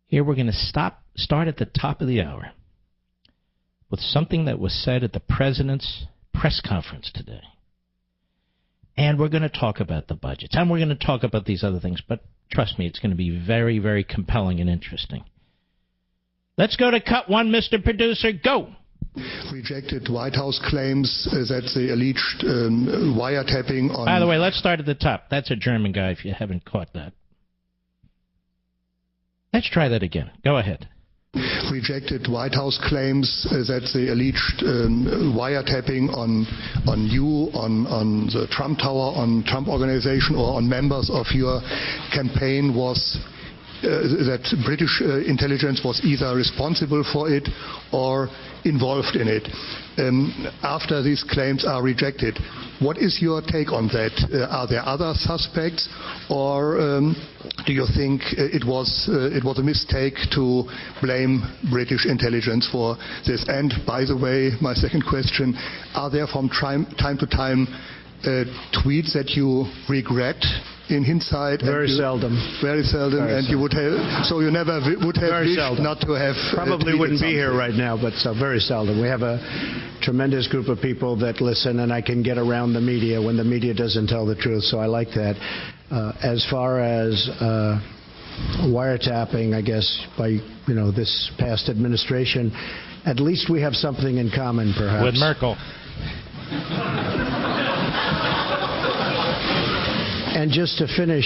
Here we're going to start at the top of the hour with something that was said at the president's press conference today. And we're going to talk about the budgets. And we're going to talk about these other things. But trust me, it's going to be very, very compelling and interesting. Let's go to cut one, Mr. Producer. Go. Rejected White House claims that the alleged wiretapping on... By the way, let's start at the top. That's a German guy, if you haven't caught that. Let's try that again. Go ahead. Rejected White House claims that the alleged wiretapping on you, on the Trump Tower, on Trump Organization, or on members of your campaign was that British intelligence was either responsible for it or involved in it. After these claims are rejected, what is your take on that? Are there other suspects, or do you think it was a mistake to blame British intelligence for this? And by the way, my second question: are there from time to time tweets that you regret in hindsight? Very seldom. Very seldom, and you would have, so you never would have wished not to have. Probably wouldn't be here right now, but very seldom. We have a tremendous group of people that listen, and I can get around the media when the media doesn't tell the truth, so I like that. As far as wiretapping, I guess, by this past administration, at least we have something in common, perhaps. With Merkel. And just to finish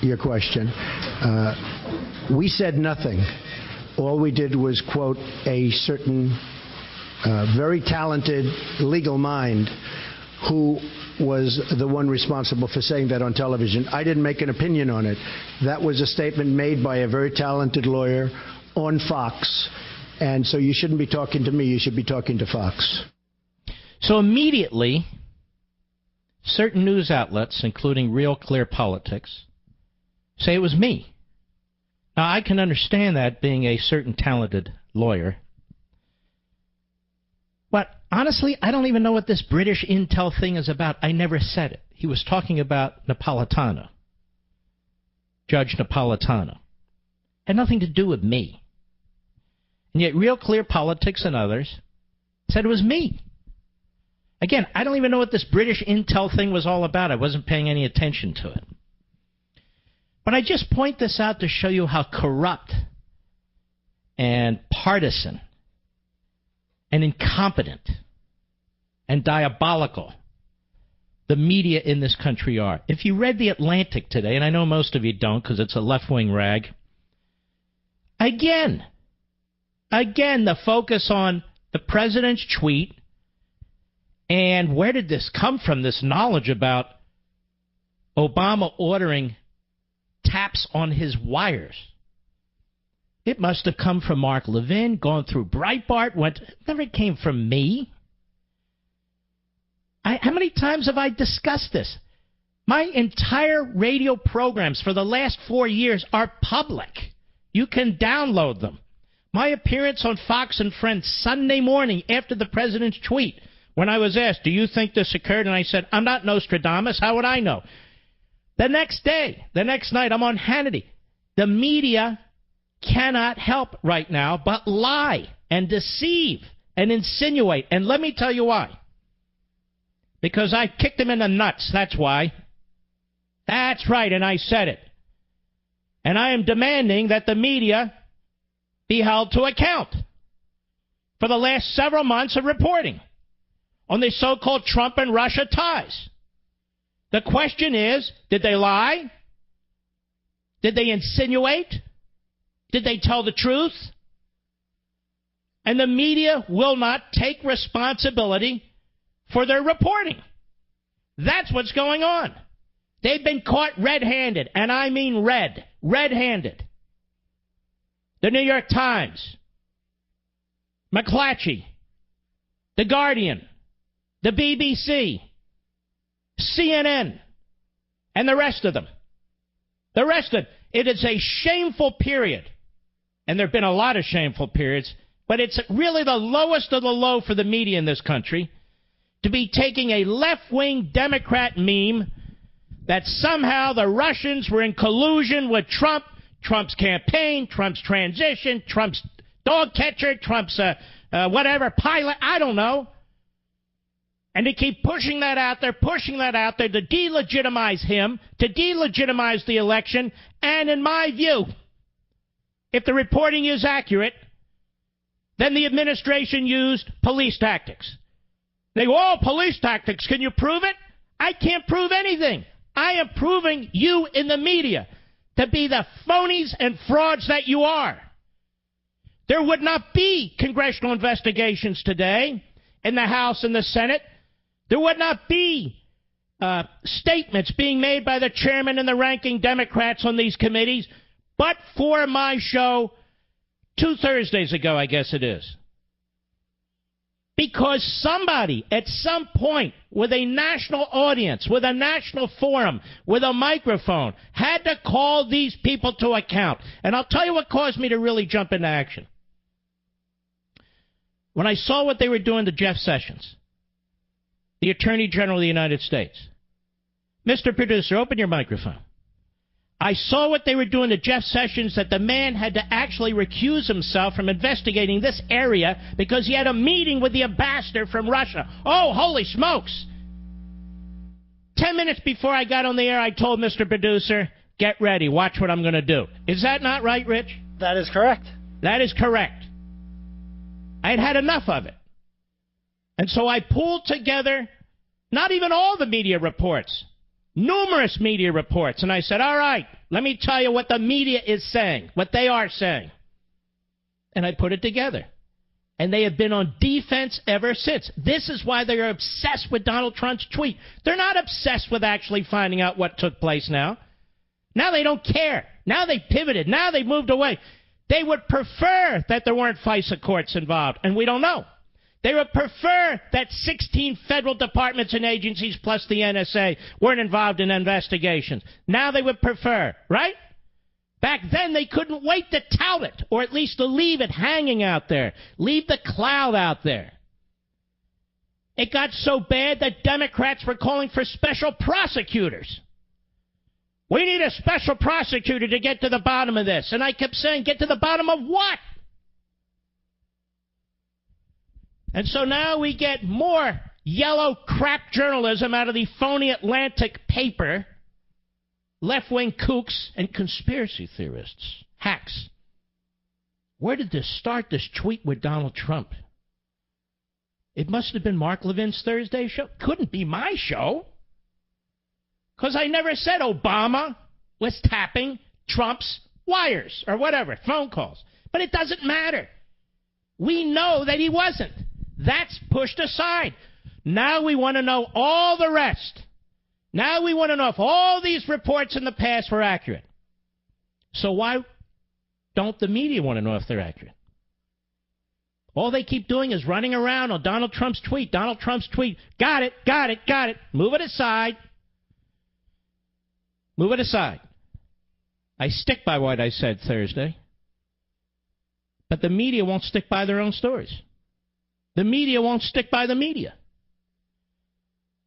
your question, we said nothing. All we did was quote a certain very talented legal mind who was the one responsible for saying that on television. I didn't make an opinion on it. That was a statement made by a very talented lawyer on Fox. And so you shouldn't be talking to me. You should be talking to Fox. So immediately, certain news outlets, including Real Clear Politics, say it was me. Now, I can understand that, being a certain talented lawyer. But honestly, I don't even know what this British intel thing is about. I never said it. He was talking about Napolitano, Judge Napolitano. Had nothing to do with me. And yet Real Clear Politics and others said it was me. Again, I don't even know what this British intel thing was all about. I wasn't paying any attention to it. But I just point this out to show you how corrupt and partisan and incompetent and diabolical the media in this country are. If you read The Atlantic today, and I know most of you don't because it's a left-wing rag, again, the focus on the president's tweet. And where did this come from, this knowledge about Obama ordering taps on his wires? It must have come from Mark Levin, gone through Breitbart, never came from me. How many times have I discussed this? My entire radio programs for the last 4 years are public. You can download them. My appearance on Fox and Friends Sunday morning after the president's tweet, when I was asked, do you think this occurred? And I said, I'm not Nostradamus. How would I know? The next day, the next night, I'm on Hannity. The media cannot help right now but lie and deceive and insinuate. And let me tell you why. Because I kicked them in the nuts. That's why. That's right, and I said it. And I am demanding that the media be held to account for the last several months of reporting on the so-called Trump and Russia ties. The question is, did they lie? Did they insinuate? Did they tell the truth? And the media will not take responsibility for their reporting. That's what's going on. They've been caught red-handed, and I mean red-handed. The New York Times, McClatchy, The Guardian, the BBC, CNN, and the rest of them. The rest of it is a shameful period. And there have been a lot of shameful periods, but it's really the lowest of the low for the media in this country to be taking a left-wing Democrat meme that somehow the Russians were in collusion with Trump Trump's campaign, Trump's transition, Trump's dog catcher, Trump's whatever, pilot, I don't know. And they keep pushing that out there to delegitimize him, to delegitimize the election. And in my view, if the reporting is accurate, then the administration used police tactics. They go, oh, police tactics, can you prove it? I can't prove anything. I am proving you in the media to be the phonies and frauds that you are. There would not be congressional investigations today in the House and the Senate. There would not be statements being made by the chairman and the ranking Democrats on these committees, but for my show 2 Thursdays ago, I guess it is. Because somebody at some point with a national audience, with a national forum, with a microphone, had to call these people to account. And I'll tell you what caused me to really jump into action. When I saw what they were doing to Jeff Sessions, the Attorney General of the United States. Mr. Producer, open your microphone. I saw what they were doing to Jeff Sessions, that the man had to actually recuse himself from investigating this area because he had a meeting with the ambassador from Russia. Oh, holy smokes. 10 minutes before I got on the air, I told Mr. Producer, get ready, watch what I'm going to do. Is that not right, Rich? That is correct. That is correct. I had enough of it. And so I pulled together not even all the media reports, numerous media reports, and I said, all right, let me tell you what the media is saying, what they are saying. And I put it together. And they have been on defense ever since. This is why they are obsessed with Donald Trump's tweet. They're not obsessed with actually finding out what took place now. Now they don't care. Now they pivoted. Now they moved away. They would prefer that there weren't FISA courts involved, and we don't know. They would prefer that 16 federal departments and agencies plus the NSA weren't involved in investigations. Now they would prefer, right? Back then they couldn't wait to tout it, or at least to leave it hanging out there, leave the cloud out there. It got so bad that Democrats were calling for special prosecutors. We need a special prosecutor to get to the bottom of this. And I kept saying, get to the bottom of what? And so now we get more yellow crap journalism out of the phony Atlantic paper, left-wing kooks and conspiracy theorists, hacks. Where did this start, this tweet with Donald Trump? It must have been Mark Levin's Thursday show. Couldn't be my show. Because I never said Obama was tapping Trump's wires or whatever, phone calls. But it doesn't matter. We know that he wasn't. That's pushed aside. Now we want to know all the rest. Now we want to know if all these reports in the past were accurate. So why don't the media want to know if they're accurate? All they keep doing is running around on Donald Trump's tweet. Donald Trump's tweet. Got it, got it, got it. Move it aside. Move it aside. I stick by what I said Thursday. But the media won't stick by their own stories. The media won't stick by the media.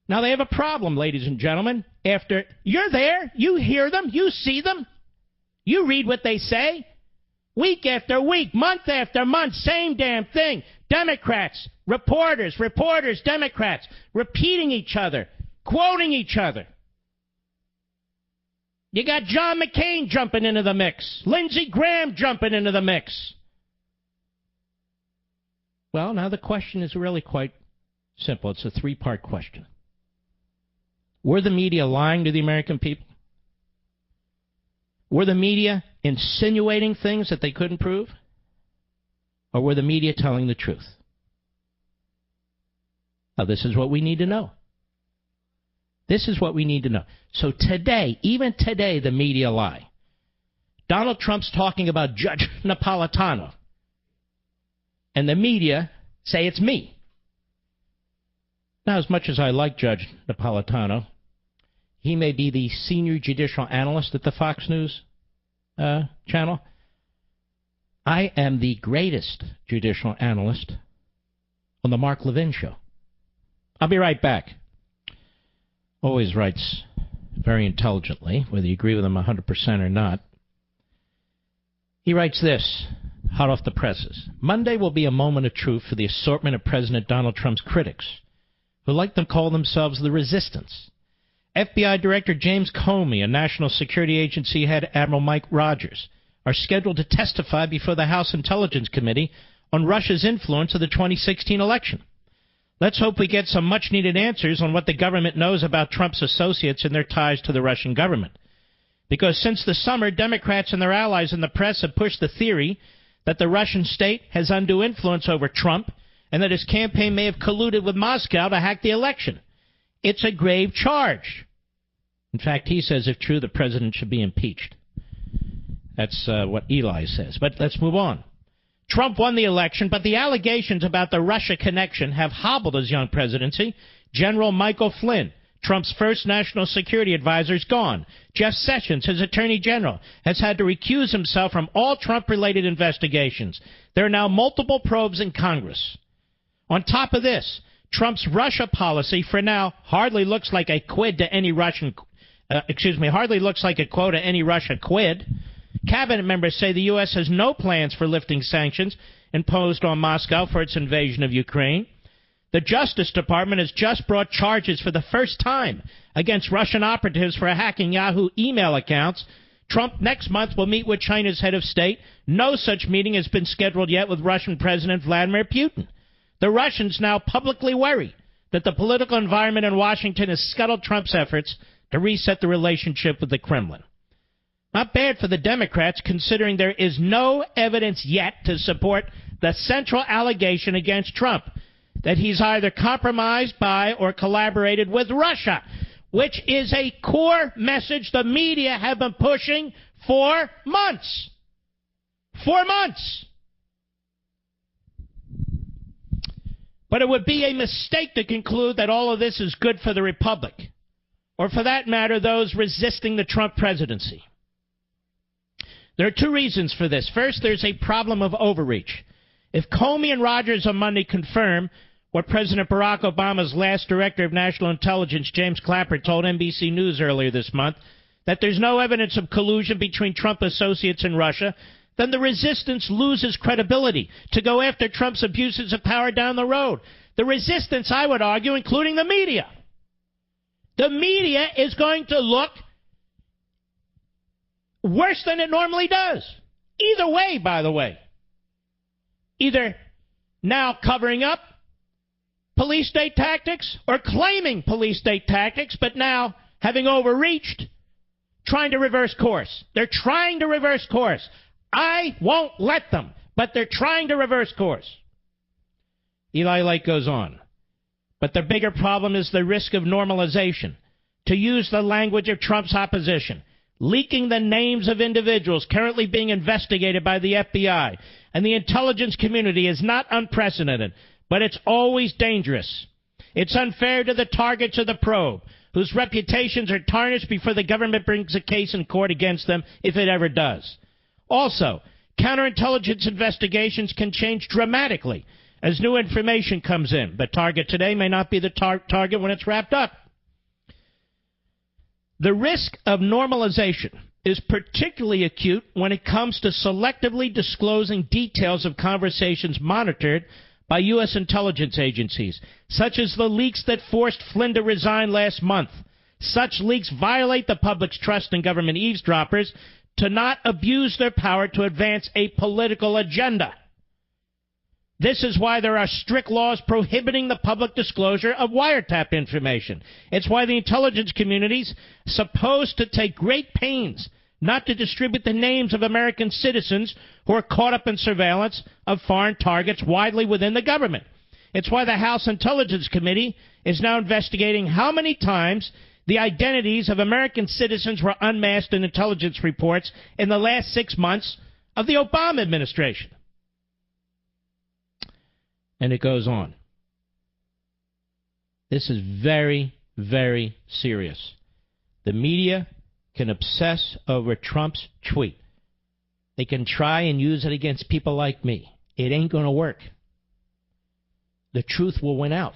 Now, they have a problem, ladies and gentlemen. After you're there, you hear them, you see them, you read what they say. Week after week, month after month, same damn thing. Democrats, reporters, Democrats, repeating each other, quoting each other. You got John McCain jumping into the mix, Lindsey Graham jumping into the mix. Well, now the question is really quite simple. It's a 3-part question. Were the media lying to the American people? Were the media insinuating things that they couldn't prove? Or were the media telling the truth? Now, this is what we need to know. This is what we need to know. So today, even today, the media lie. Donald Trump's talking about Judge Napolitano. And the media say it's me. Now, as much as I like Judge Napolitano, he may be the senior judicial analyst at the Fox News channel. I am the greatest judicial analyst on the Mark Levin show. I'll be right back. Always writes very intelligently, whether you agree with him 100% or not. He writes this, hot off the presses. Monday will be a moment of truth for the assortment of President Donald Trump's critics, who like to call themselves the resistance. FBI Director James Comey and National Security Agency head Admiral Mike Rogers are scheduled to testify before the House Intelligence Committee on Russia's influence of the 2016 election. Let's hope we get some much-needed answers on what the government knows about Trump's associates and their ties to the Russian government. Because since the summer, Democrats and their allies in the press have pushed the theory that the Russian state has undue influence over Trump and that his campaign may have colluded with Moscow to hack the election. It's a grave charge. In fact, he says, if true, the president should be impeached. That's what Eli says. But let's move on. Trump won the election, but the allegations about the Russia connection have hobbled his young presidency. General Michael Flynn, Trump's first national security advisor, is gone. Jeff Sessions, his attorney general, has had to recuse himself from all Trump-related investigations. There are now multiple probes in Congress. On top of this, Trump's Russia policy for now hardly looks like a quid to any Russian, hardly looks like a quote to any Russia quid. Cabinet members say the U.S. has no plans for lifting sanctions imposed on Moscow for its invasion of Ukraine. The Justice Department has just brought charges for the first time against Russian operatives for hacking Yahoo email accounts. Trump next month will meet with China's head of state. No such meeting has been scheduled yet with Russian President Vladimir Putin. The Russians now publicly worry that the political environment in Washington has scuttled Trump's efforts to reset the relationship with the Kremlin. Not bad for the Democrats, considering there is no evidence yet to support the central allegation against Trump, that he's either compromised by or collaborated with Russia, which is a core message the media have been pushing for months. 4 months. But it would be a mistake to conclude that all of this is good for the Republic, or for that matter, those resisting the Trump presidency. There are two reasons for this. First, there's a problem of overreach. If Comey and Rogers on Monday confirm what President Barack Obama's last director of national intelligence, James Clapper, told NBC News earlier this month, that there's no evidence of collusion between Trump associates and Russia, then the resistance loses credibility to go after Trump's abuses of power down the road. The resistance, I would argue, including the media. The media is going to look worse than it normally does. Either way, by the way. Either now covering up police state tactics or claiming police state tactics, but now having overreached, trying to reverse course. They're trying to reverse course. I won't let them, but they're trying to reverse course. Eli Lake goes on. But the bigger problem is the risk of normalization. To use the language of Trump's opposition, leaking the names of individuals currently being investigated by the FBI and the intelligence community is not unprecedented, but it's always dangerous. It's unfair to the targets of the probe, whose reputations are tarnished before the government brings a case in court against them, if it ever does. Also, counterintelligence investigations can change dramatically as new information comes in. The target today may not be the target when it's wrapped up. The risk of normalization is particularly acute when it comes to selectively disclosing details of conversations monitored by U.S. intelligence agencies, such as the leaks that forced Flynn to resign last month. Such leaks violate the public's trust in government eavesdroppers to not abuse their power to advance a political agenda. This is why there are strict laws prohibiting the public disclosure of wiretap information. It's why the intelligence community's supposed to take great pains not to distribute the names of American citizens who are caught up in surveillance of foreign targets widely within the government. It's why the House Intelligence Committee is now investigating how many times the identities of American citizens were unmasked in intelligence reports in the last 6 months of the Obama administration. And it goes on. This is very, very serious. The media can obsess over Trump's tweet. They can try and use it against people like me. It ain't going to work. The truth will win out.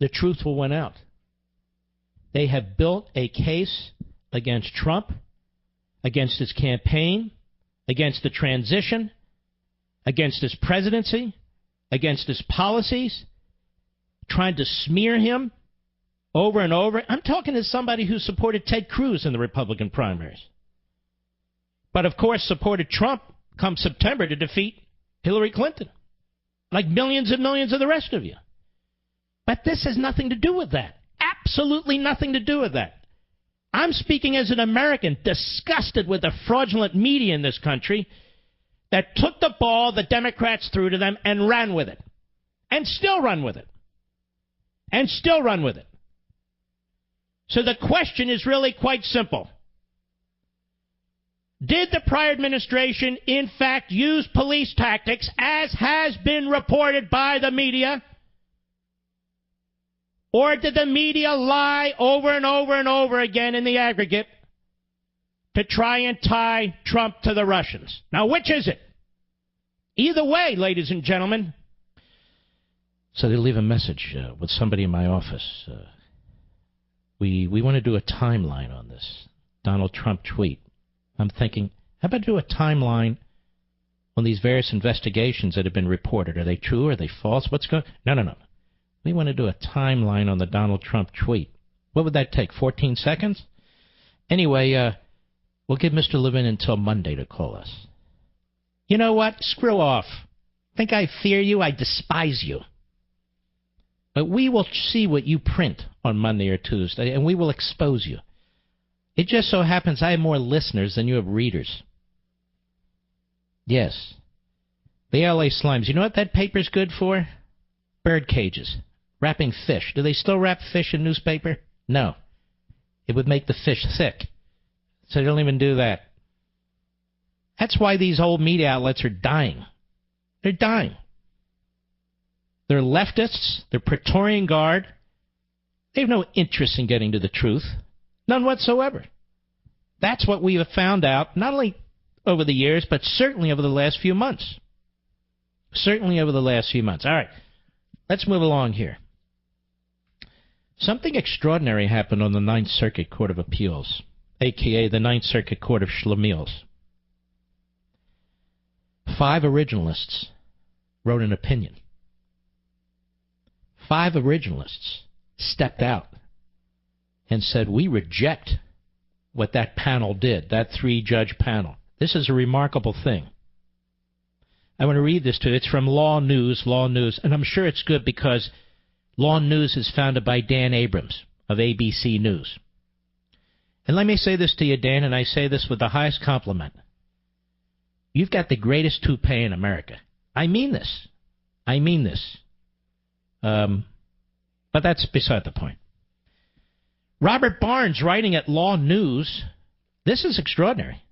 The truth will win out. They have built a case against Trump, against his campaign, against the transition, against his presidency, against his policies, trying to smear him over and over. I'm talking to somebody who supported Ted Cruz in the Republican primaries, but of course supported Trump come September to defeat Hillary Clinton, like millions and millions of the rest of you. But this has nothing to do with that. Absolutely nothing to do with that. I'm speaking as an American disgusted with the fraudulent media in this country that took the ball the Democrats threw to them and ran with it. And still run with it. And still run with it. So the question is really quite simple. Did the prior administration, in fact, use police tactics, as has been reported by the media? Or did the media lie over and over and over again in the aggregate to try and tie Trump to the Russians? Now, which is it? Either way, ladies and gentlemen. So they leave a message with somebody in my office. We want to do a timeline on this Donald Trump tweet. I'm thinking, how about do a timeline on these various investigations that have been reported? Are they true? Are they false? What's going on? No. We want to do a timeline on the Donald Trump tweet. What would that take, 14 seconds? Anyway, we'll give Mr. Levin until Monday to call us. You know what? Screw off. Think I fear you? I despise you. But we will see what you print on Monday or Tuesday, and we will expose you. It just so happens I have more listeners than you have readers. Yes. The L.A. Slimes. You know what that paper's good for? Bird cages. Wrapping fish. Do they still wrap fish in newspaper? No. It would make the fish thick. So they don't even do that. That's why these old media outlets are dying. They're dying. They're leftists. They're Praetorian Guard. They have no interest in getting to the truth. None whatsoever. That's what we have found out, not only over the years, but certainly over the last few months. Certainly over the last few months. All right. Let's move along here. Something extraordinary happened on the Ninth Circuit Court of Appeals, a.k.a. the Ninth Circuit Court of Schlemiels. 5 originalists wrote an opinion. 5 originalists stepped out and said, we reject what that panel did, that 3-judge panel. This is a remarkable thing. I want to read this to you. It's from Law News, and I'm sure it's good because Law News is founded by Dan Abrams of ABC News. And let me say this to you, Dan, and I say this with the highest compliment. You've got the greatest toupee in America. I mean this. But that's beside the point. Robert Barnes, writing at Law News, this is extraordinary.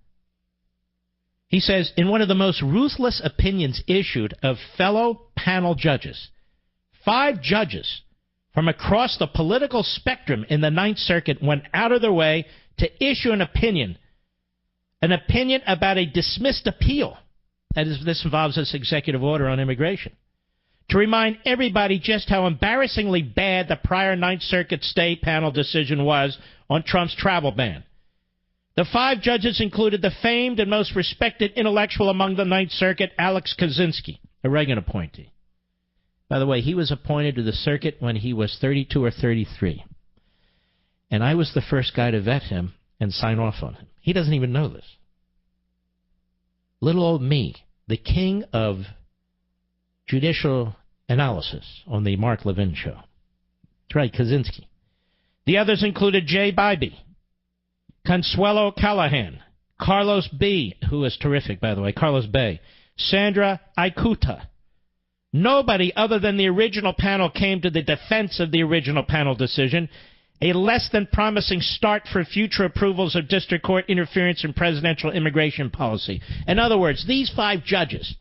He says, in one of the most ruthless opinions issued of fellow panel judges, 5 judges from across the political spectrum in the Ninth Circuit went out of their way to issue an opinion about a dismissed appeal. That is, this involves this executive order on immigration. To remind everybody just how embarrassingly bad the prior Ninth Circuit state panel decision was on Trump's travel ban. The 5 judges included the famed and most respected intellectual among the Ninth Circuit, Alex Kaczynski, a Reagan appointee. By the way, he was appointed to the circuit when he was 32 or 33. And I was the first guy to vet him and sign off on him. He doesn't even know this. Little old me, the king of judicial analysis on the Mark Levin show. That's right, Kaczynski. The others included Jay Bybee, Consuelo Callahan, Carlos B., who is terrific, by the way, Carlos Bay, Sandra Ikuta. Nobody other than the original panel came to the defense of the original panel decision, a less than promising start for future approvals of district court interference in presidential immigration policy. In other words, these 5 judges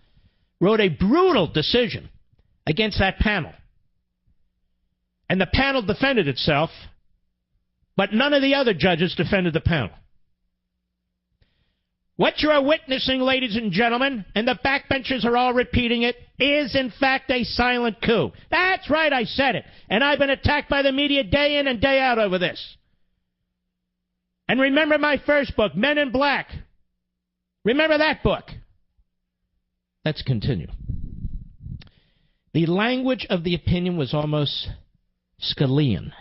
wrote a brutal decision against that panel. And the panel defended itself, but none of the other judges defended the panel. What you are witnessing, ladies and gentlemen, and the backbenchers are all repeating it, is in fact a silent coup. That's right, I said it. And I've been attacked by the media day in and day out over this. And remember my first book, Men in Black. Remember that book. Let's continue. The language of the opinion was almost Scalian.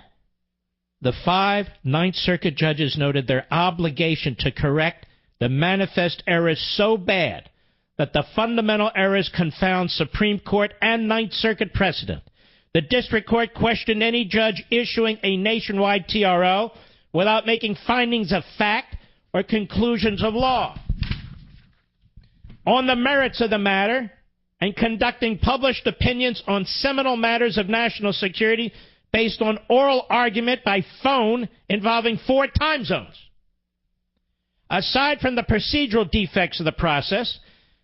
The 5 Ninth Circuit judges noted their obligation to correct the manifest errors so bad that the fundamental errors confound Supreme Court and Ninth Circuit precedent. The district court questioned any judge issuing a nationwide TRO without making findings of fact or conclusions of law on the merits of the matter and conducting published opinions on seminal matters of national security based on oral argument by phone involving 4 time zones. Aside from the procedural defects of the process,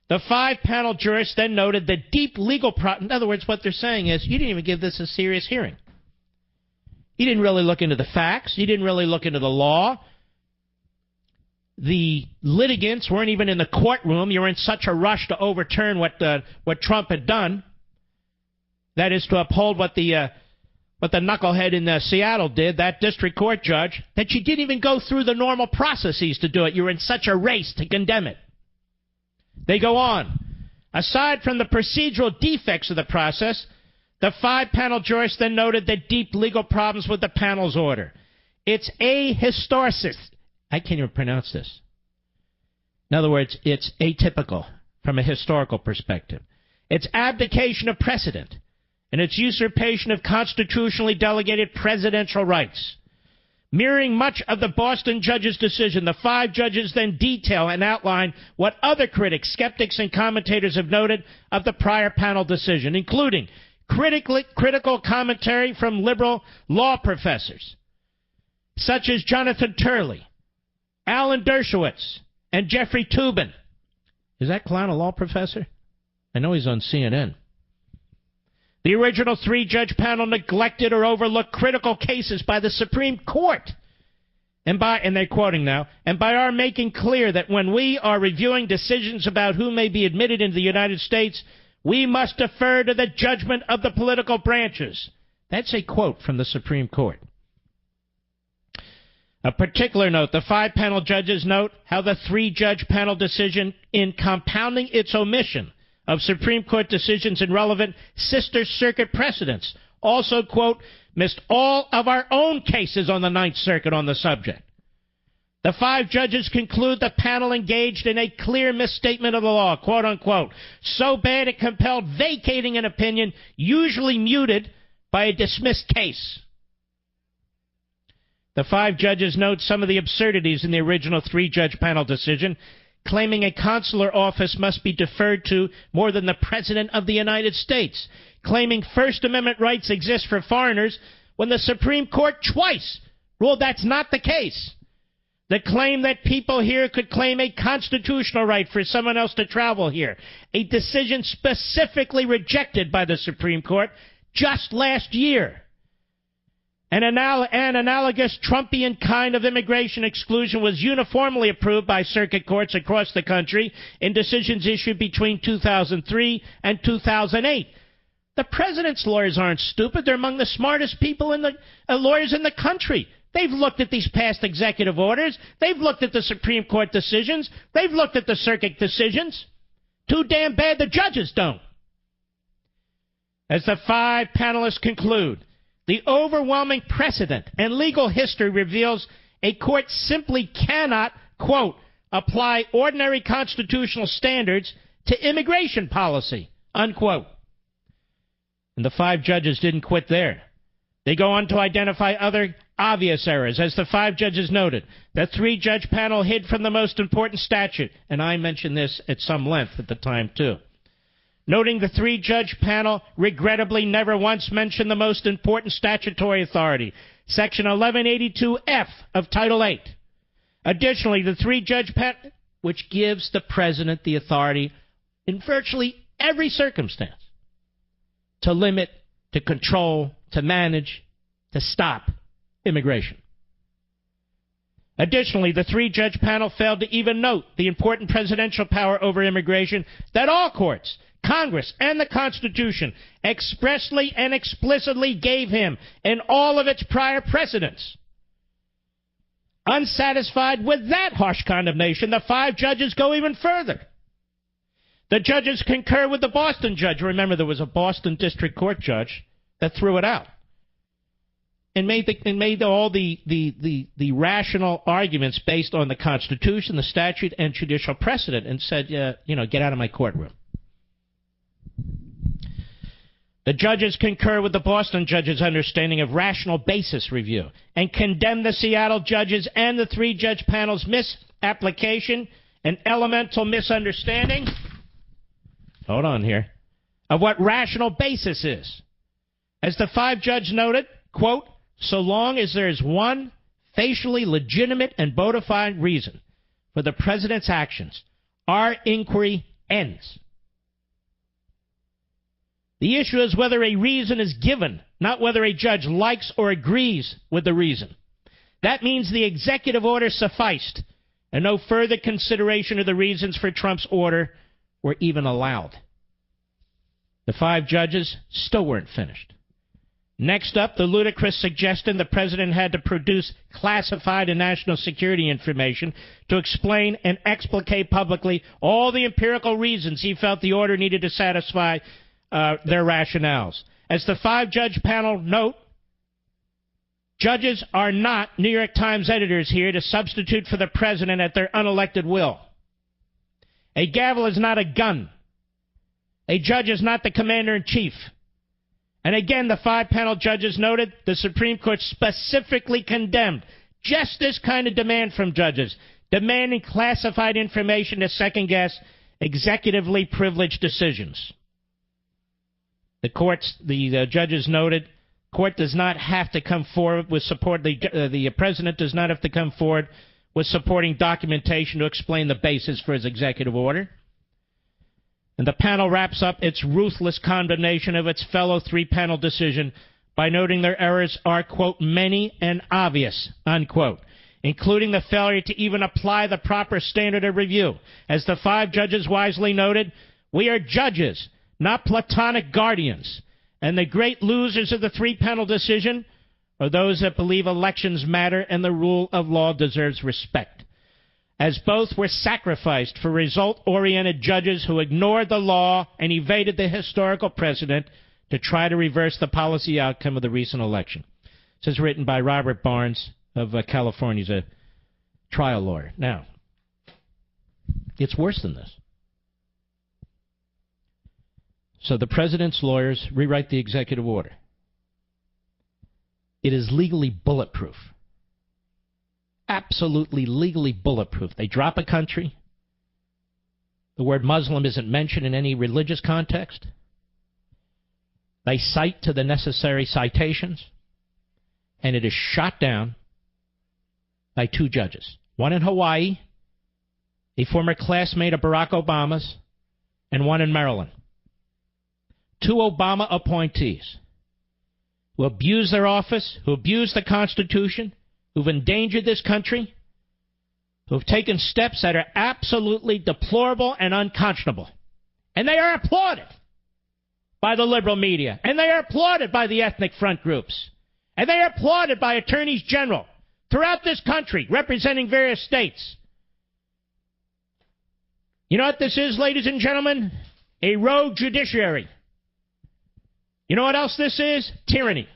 the 5-panel jurists then noted the deep legal in other words, what they're saying is, you didn't even give this a serious hearing. You didn't really look into the facts. You didn't really look into the law. The litigants weren't even in the courtroom. You were in such a rush to overturn what Trump had done. That is, to uphold what the knucklehead in Seattle did, that district court judge, that you didn't even go through the normal processes to do it. You were in such a race to condemn it. They go on. Aside from the procedural defects of the process, the 5-panel jurists then noted the deep legal problems with the panel's order. It's ahistoricist. I can't even pronounce this. In other words, it's atypical from a historical perspective. It's abdication of precedent, and its usurpation of constitutionally delegated presidential rights. Mirroring much of the Boston judge's decision, the 5 judges then detail and outline what other critics, skeptics, and commentators have noted of the prior panel decision, including critical commentary from liberal law professors, such as Jonathan Turley, Alan Dershowitz, and Jeffrey Toobin. Is that clown a law professor? I know he's on CNN. The original 3-judge panel neglected or overlooked critical cases by the Supreme Court. And they're quoting now, and by our making clear that when we are reviewing decisions about who may be admitted into the United States, we must defer to the judgment of the political branches. That's a quote from the Supreme Court. A particular note, the 5-panel judges note how the 3-judge panel decision, in compounding its omission of Supreme Court decisions and relevant sister circuit precedents, also, quote, missed all of our own cases on the Ninth Circuit on the subject. The 5 judges conclude the panel engaged in a clear misstatement of the law, quote unquote, so bad it compelled vacating an opinion usually muted by a dismissed case. The 5 judges note some of the absurdities in the original 3-judge panel decision, claiming a consular office must be deferred to more than the President of the United States, claiming First Amendment rights exist for foreigners when the Supreme Court twice ruled that's not the case. The claim that people here could claim a constitutional right for someone else to travel here, a decision specifically rejected by the Supreme Court just last year. An analogous Trumpian kind of immigration exclusion was uniformly approved by circuit courts across the country in decisions issued between 2003 and 2008. The president's lawyers aren't stupid. They're among the smartest people lawyers in the country. They've looked at these past executive orders. They've looked at the Supreme Court decisions. They've looked at the circuit decisions. Too damn bad the judges don't. As the 5 panelists conclude, the overwhelming precedent and legal history reveals a court simply cannot, quote, apply ordinary constitutional standards to immigration policy, unquote. And the 5 judges didn't quit there. They go on to identify other obvious errors. As the 5 judges noted, the 3-judge panel hid from the most important statute, and I mentioned this at some length at the time, too. Noting the 3-judge panel regrettably never once mentioned the most important statutory authority, Section 1182F of Title 8. Additionally, the 3-judge panel, which gives the president the authority in virtually every circumstance to limit, to control, to manage, to stop immigration. Additionally, the 3-judge panel failed to even note the important presidential power over immigration that all courts, Congress, and the Constitution expressly and explicitly gave him in all of its prior precedents. Unsatisfied with that harsh condemnation, the 5 judges go even further. The judges concur with the Boston judge. Remember, there was a Boston District Court judge that threw it out and made all the rational arguments based on the Constitution, the statute, and judicial precedent, and said, get out of my courtroom. The judges concur with the Boston judge's understanding of rational basis review and condemn the Seattle judges and the 3-judge panel's misapplication and elemental misunderstanding, hold on here, of what rational basis is. As the 5-judge noted, quote, so long as there is one facially legitimate and bona fide reason for the president's actions, our inquiry ends. The issue is whether a reason is given, not whether a judge likes or agrees with the reason. That means the executive order sufficed, and no further consideration of the reasons for Trump's order were even allowed. The 5 judges still weren't finished. Next up, the ludicrous suggestion the president had to produce classified and national security information to explain and explicate publicly all the empirical reasons he felt the order needed to satisfy their rationales. As the 5-judge panel note, judges are not New York Times editors here to substitute for the president at their unelected will. A gavel is not a gun. A judge is not the commander-in-chief. And again, the 5-panel judges noted the Supreme Court specifically condemned just this kind of demand from judges, demanding classified information to second-guess executively privileged decisions. The judges noted, court does not have to come forward with support. The president does not have to come forward with supporting documentation to explain the basis for his executive order. And the panel wraps up its ruthless condemnation of its fellow 3-panel decision by noting their errors are, quote, many and obvious, unquote, including the failure to even apply the proper standard of review. As the 5 judges wisely noted, we are judges, not platonic guardians, and the great losers of the 3-panel decision are those that believe elections matter and the rule of law deserves respect, as both were sacrificed for result-oriented judges who ignored the law and evaded the historical precedent to try to reverse the policy outcome of the recent election. This is written by Robert Barnes of California. He's a trial lawyer. Now, it's worse than this. So the president's lawyers rewrite the executive order. It is legally bulletproof. Absolutely legally bulletproof. They drop a country. The word Muslim isn't mentioned in any religious context. They cite to the necessary citations, and it is shot down by 2 judges. One in Hawaii, a former classmate of Barack Obama's, and one in Maryland. 2 Obama appointees who abuse their office, who abuse the Constitution, who've endangered this country, who have taken steps that are absolutely deplorable and unconscionable. And they are applauded by the liberal media. And they are applauded by the ethnic front groups. And they are applauded by attorneys general throughout this country representing various states. You know what this is, ladies and gentlemen? A rogue judiciary. You know what else this is? Tyranny.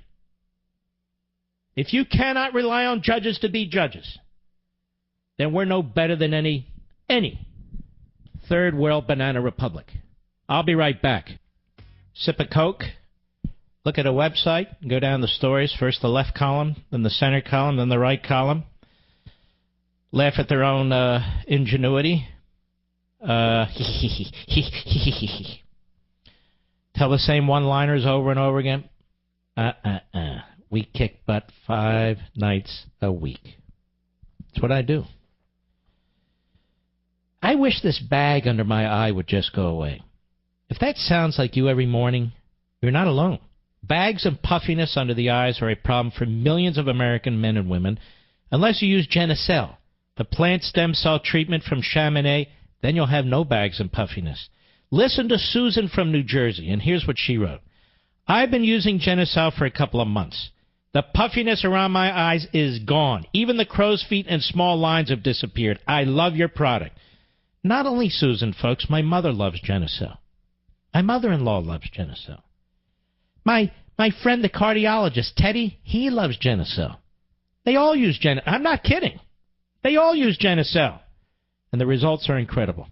If you cannot rely on judges to be judges, then we're no better than any third world banana republic. I'll be right back. Sip a Coke, look at a website, go down the stories, first the left column, then the center column, then the right column. Laugh at their own ingenuity. Tell the same one-liners over and over again. We kick butt 5 nights a week. That's what I do. I wish this bag under my eye would just go away. If that sounds like you every morning, you're not alone. Bags and puffiness under the eyes are a problem for millions of American men and women. Unless you use Genucel, the plant stem cell treatment from Chamonix, then you'll have no bags and puffiness. Listen to Susan from New Jersey, and here's what she wrote. I've been using Genucel for a couple of months. The puffiness around my eyes is gone. Even the crow's feet and small lines have disappeared. I love your product. Not only Susan, folks, my mother loves Genucel. My mother-in-law loves Genucel. My friend, the cardiologist, Teddy, he loves Genucel. They all use Genucel. I'm not kidding. They all use Genucel. And the results are incredible.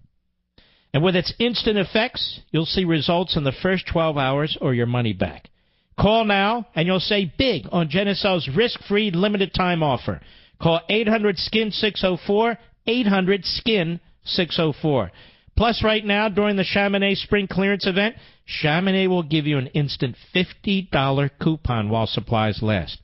And with its instant effects, you'll see results in the first 12 hours or your money back. Call now, and you'll save big on Genucel's risk-free limited-time offer. Call 800-SKIN-604, 800-SKIN-604. Plus, right now, during the Chamonix Spring Clearance event, Chamonix will give you an instant $50 coupon while supplies last.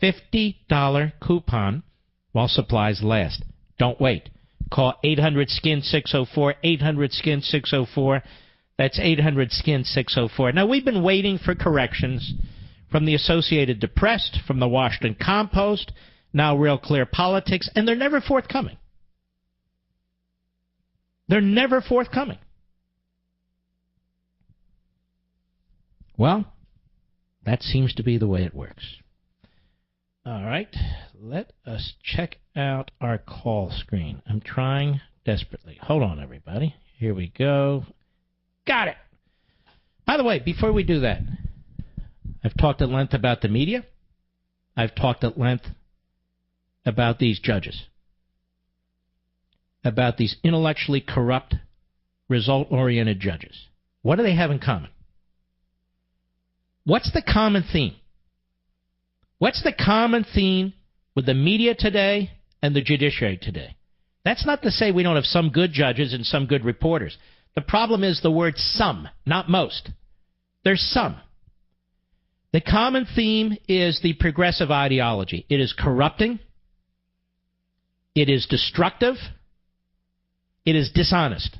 $50 coupon while supplies last. Don't wait. Call 800-SKIN-604, 800-SKIN-604. That's 800-SKIN-604. Now, we've been waiting for corrections from the Associated Press, from the Washington Compost, now Real Clear Politics, and they're never forthcoming. They're never forthcoming. Well, that seems to be the way it works. All right, let us check out our call screen. I'm trying desperately. Hold on, everybody. Here we go. Got it. By the way, before we do that, I've talked at length about the media. I've talked at length about these judges, about these intellectually corrupt, result-oriented judges. What do they have in common? What's the common theme? What's the common theme with the media today and the judiciary today? That's not to say we don't have some good judges and some good reporters. The problem is the word some, not most. There's some. The common theme is the progressive ideology. It is corrupting. It is destructive. It is dishonest.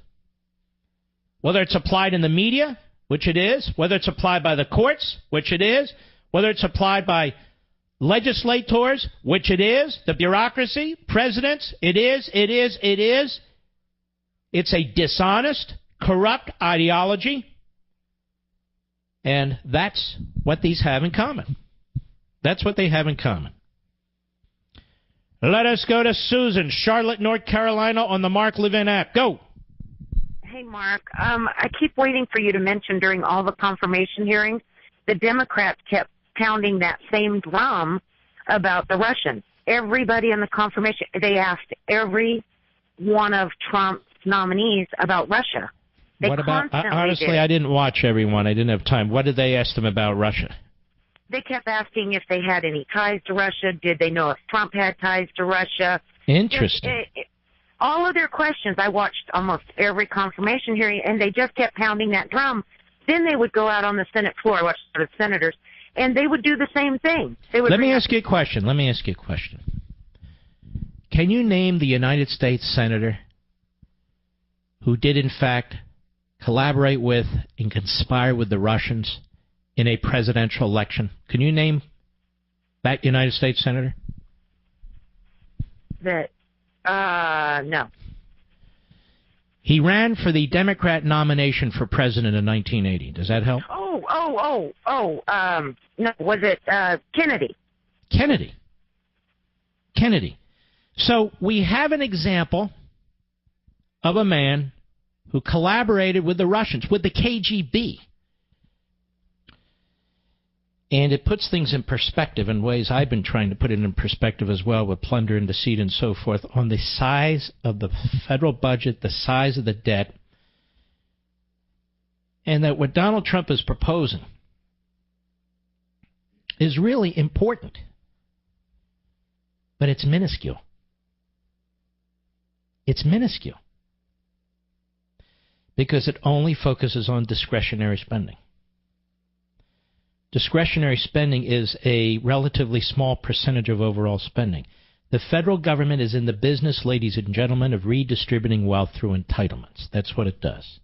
Whether it's applied in the media, which it is, whether it's applied by the courts, which it is, whether it's applied by legislators, which it is, the bureaucracy, presidents, it is. It's a dishonest, corrupt ideology, and that's what these have in common. That's what they have in common. Let us go to Susan, Charlotte, North Carolina, on the Mark Levin app. Go. Hey, Mark. I keep waiting for you to mention during all the confirmation hearings, the Democrats kept pounding that same drum about the Russians. Everybody in the confirmation, they asked every one of Trump's nominees about Russia. What about, honestly, I didn't watch everyone. I didn't have time. What did they ask them about Russia? They kept asking if they had any ties to Russia. Did they know if Trump had ties to Russia? Interesting. All of their questions, I watched almost every confirmation hearing, and they just kept pounding that drum. Then they would go out on the Senate floor, I watched the senators, and they would do the same thing. Let me ask you a question. Can you name the United States senator who did, in fact, collaborate with and conspire with the Russians in a presidential election? Can you name that United States senator? No. He ran for the Democrat nomination for president in 1980. Does that help? No. Was it Kennedy? Kennedy. So we have an example of a man who collaborated with the Russians, with the KGB. And it puts things in perspective in ways I've been trying to put it in perspective as well, with plunder and deceit and so forth, on the size of the federal budget, the size of the debt, and that what Donald Trump is proposing is really important. But it's minuscule. It's minuscule. Because it only focuses on discretionary spending. Discretionary spending is a relatively small percentage of overall spending. The federal government is in the business, ladies and gentlemen, of redistributing wealth through entitlements. That's what it does.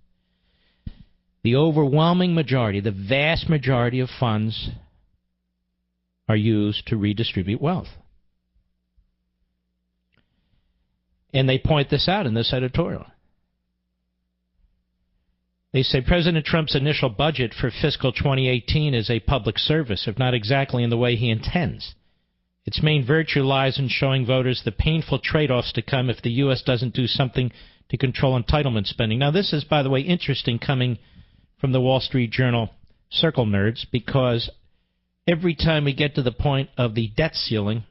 The overwhelming majority, the vast majority of funds are used to redistribute wealth. And they point this out in this editorial. They say President Trump's initial budget for fiscal 2018 is a public service, if not exactly in the way he intends. Its main virtue lies in showing voters the painful trade-offs to come if the U.S. doesn't do something to control entitlement spending. Now, this is, by the way, interesting coming from the Wall Street Journal circle nerds, because every time we get to the point of the debt ceiling,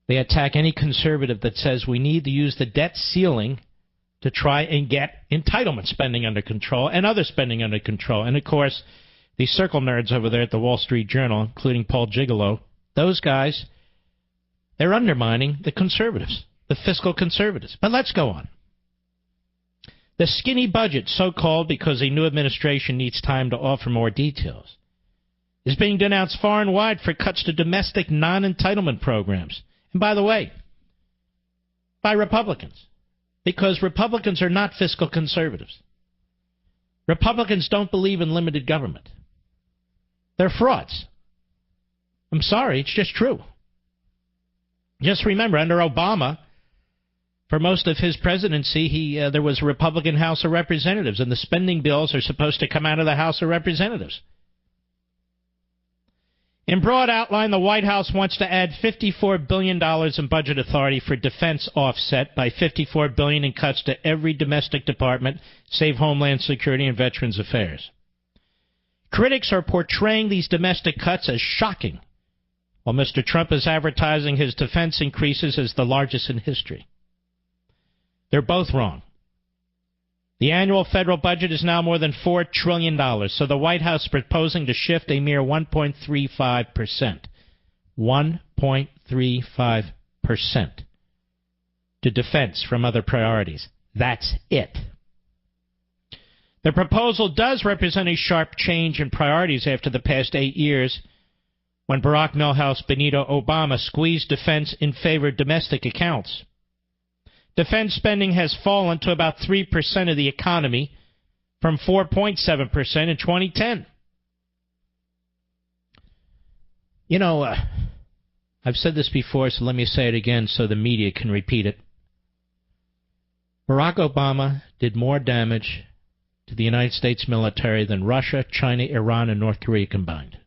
they attack any conservative that says we need to use the debt ceiling to try and get entitlement spending under control and other spending under control. And, of course, the circle nerds over there at the Wall Street Journal, including Paul Gigolo, those guys, they're undermining the conservatives, the fiscal conservatives. But let's go on. The skinny budget, so-called because a new administration needs time to offer more details, is being denounced far and wide for cuts to domestic non-entitlement programs. And by the way, by Republicans, because Republicans are not fiscal conservatives. Republicans don't believe in limited government. They're frauds. I'm sorry, it's just true. Just remember, under Obama, for most of his presidency, there was a Republican House of Representatives, and the spending bills are supposed to come out of the House of Representatives. In broad outline, the White House wants to add $54 billion in budget authority for defense, offset by $54 billion in cuts to every domestic department, save Homeland Security and Veterans Affairs. Critics are portraying these domestic cuts as shocking, while Mr. Trump is advertising his defense increases as the largest in history. They're both wrong. The annual federal budget is now more than $4 trillion, so the White House is proposing to shift a mere 1.35%. 1.35% to defense from other priorities. That's it. The proposal does represent a sharp change in priorities after the past 8 years, when Barack Milhouse Benito Obama squeezed defense in favor of domestic accounts. Defense spending has fallen to about 3% of the economy from 4.7% in 2010. You know, I've said this before, so let me say it again so the media can repeat it. Barack Obama did more damage to the United States military than Russia, China, Iran, and North Korea combined.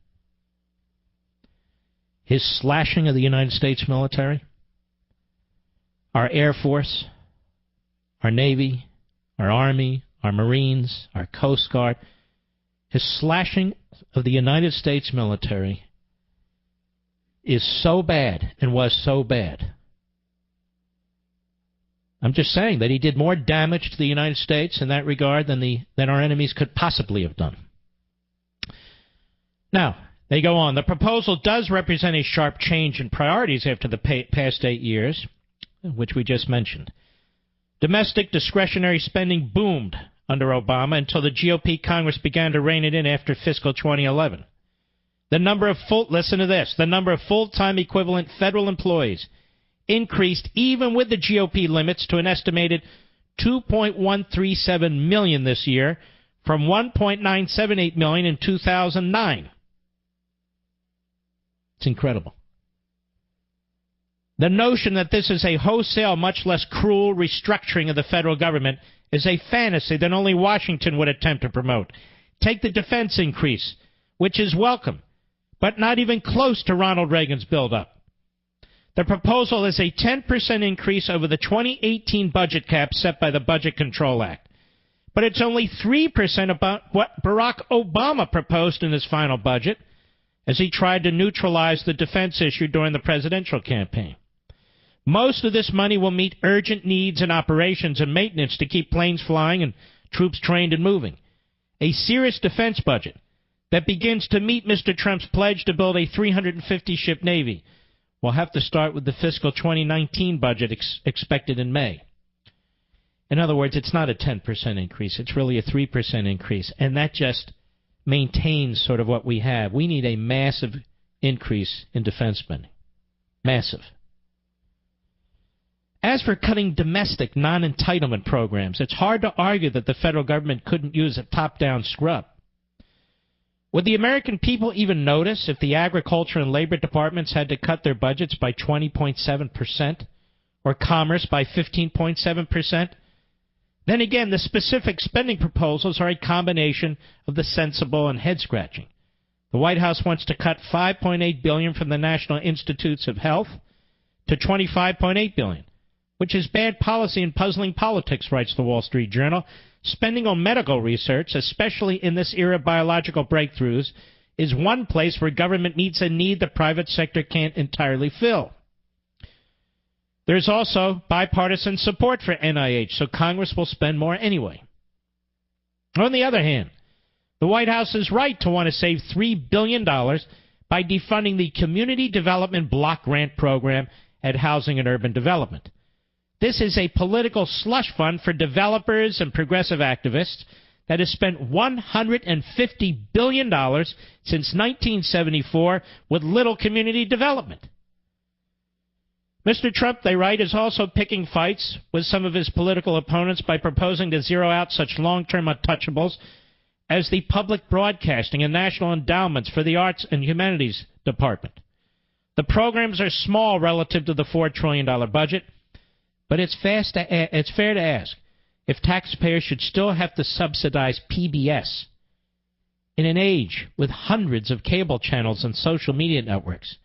His slashing of the United States military, our Air Force, our Navy, our Army, our Marines, our Coast Guard, his slashing of the United States military is so bad and was so bad. I'm just saying that he did more damage to the United States in that regard than our enemies could possibly have done. Now, they go on. The proposal does represent a sharp change in priorities after the past 8 years, which we just mentioned. Domestic discretionary spending boomed under Obama until the GOP Congress began to rein it in after fiscal 2011. The number of full-time equivalent federal employees increased even with the GOP limits to an estimated 2.137 million this year from 1.978 million in 2009. It's incredible. The notion that this is a wholesale, much less cruel restructuring of the federal government is a fantasy that only Washington would attempt to promote. Take the defense increase, which is welcome, but not even close to Ronald Reagan's buildup. The proposal is a 10% increase over the 2018 budget cap set by the Budget Control Act. But it's only 3% about what Barack Obama proposed in his final budget, as he tried to neutralize the defense issue during the presidential campaign. Most of this money will meet urgent needs and operations and maintenance to keep planes flying and troops trained and moving. A serious defense budget that begins to meet Mr. Trump's pledge to build a 350-ship Navy will have to start with the fiscal 2019 budget expected in May. In other words, it's not a 10% increase. It's really a 3% increase, and that just maintains sort of what we have. We need a massive increase in defense spending. Massive. As for cutting domestic non-entitlement programs, it's hard to argue that the federal government couldn't use a top-down scrub. Would the American people even notice if the Agriculture and Labor Departments had to cut their budgets by 20.7% or Commerce by 15.7%? Then again, the specific spending proposals are a combination of the sensible and head-scratching. The White House wants to cut $5.8 billion from the National Institutes of Health to $25.8 billion, which is bad policy and puzzling politics, writes the Wall Street Journal. Spending on medical research, especially in this era of biological breakthroughs, is one place where government meets a need the private sector can't entirely fill. There's also bipartisan support for NIH, so Congress will spend more anyway. On the other hand, the White House is right to want to save $3 billion by defunding the Community Development Block Grant Program at Housing and Urban Development. This is a political slush fund for developers and progressive activists that has spent $150 billion since 1974 with little community development. Mr. Trump, they write, is also picking fights with some of his political opponents by proposing to zero out such long-term untouchables as the Public Broadcasting and National Endowments for the Arts and Humanities Department. The programs are small relative to the $4 trillion budget, but it's fair to ask if taxpayers should still have to subsidize PBS in an age with hundreds of cable channels and social media networks,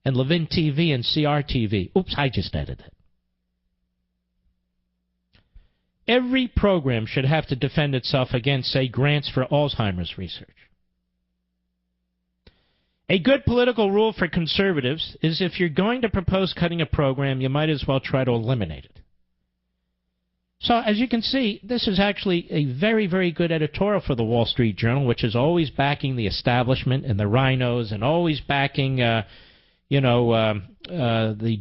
and Levin TV and CRTV. Oops, I just added that. Every program should have to defend itself against, say, grants for Alzheimer's research. A good political rule for conservatives is if you're going to propose cutting a program, you might as well try to eliminate it. So, as you can see, this is actually a very, very good editorial for the Wall Street Journal, which is always backing the establishment and the rhinos and always backing the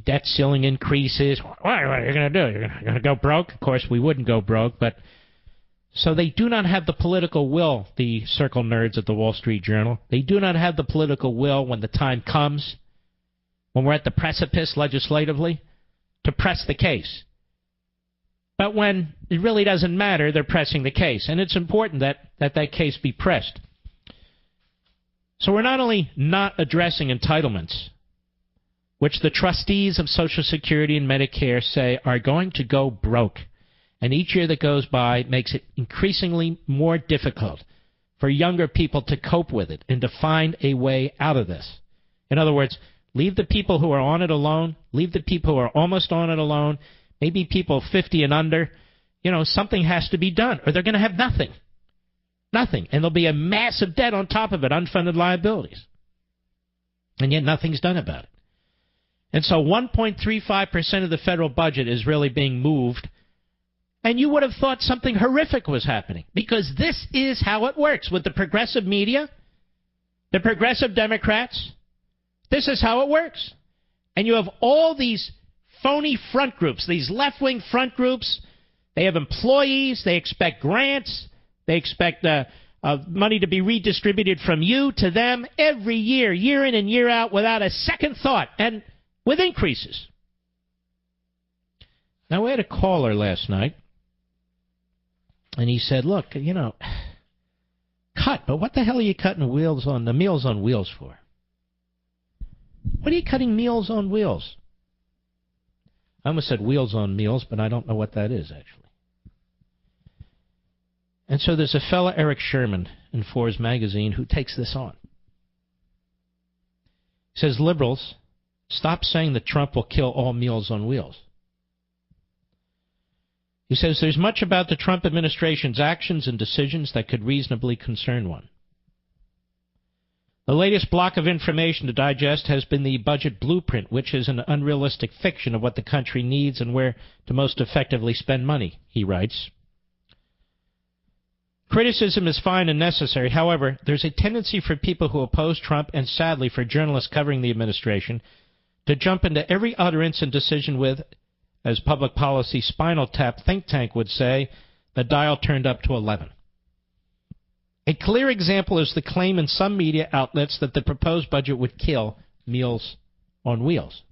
debt ceiling increases. What are you going to do? You're going to go broke? Of course, we wouldn't go broke, but so they do not have the political will, the circle nerds at the Wall Street Journal. They do not have the political will when the time comes, when we're at the precipice legislatively, to press the case. But when it really doesn't matter, they're pressing the case. And it's important that case be pressed. So we're not only not addressing entitlements, which the trustees of Social Security and Medicare say are going to go broke. And each year that goes by makes it increasingly more difficult for younger people to cope with it and to find a way out of this. In other words, leave the people who are on it alone, leave the people who are almost on it alone, maybe people 50 and under. Something has to be done, or they're going to have nothing. Nothing. And there'll be a massive debt on top of it, unfunded liabilities. And yet nothing's done about it. And so 1.35% of the federal budget is really being moved. And you would have thought something horrific was happening, because this is how it works with the progressive media, the progressive Democrats. This is how it works. And you have all these phony front groups, these left-wing front groups. They have employees. They expect grants. They expect money to be redistributed from you to them every year, year in and year out, without a second thought, and with increases. Now, we had a caller last night, and he said, look, cut, but what the hell are you cutting the Meals on Wheels for? What are you cutting Meals on Wheels? I almost said Wheels on Meals, but I don't know what that is, actually. And so there's a fellow, Eric Sherman, in Forbes magazine, who takes this on. He says, liberals, stop saying that Trump will kill all Meals on Wheels. He says there's much about the Trump administration's actions and decisions that could reasonably concern one. The latest block of information to digest has been the budget blueprint, which is an unrealistic fiction of what the country needs and where to most effectively spend money, he writes. Criticism is fine and necessary. However, there's a tendency for people who oppose Trump, and sadly for journalists covering the administration, to jump into every utterance and decision with, as public policy Spinal Tap think tank would say, the dial turned up to 11. A clear example is the claim in some media outlets that the proposed budget would kill Meals on Wheels.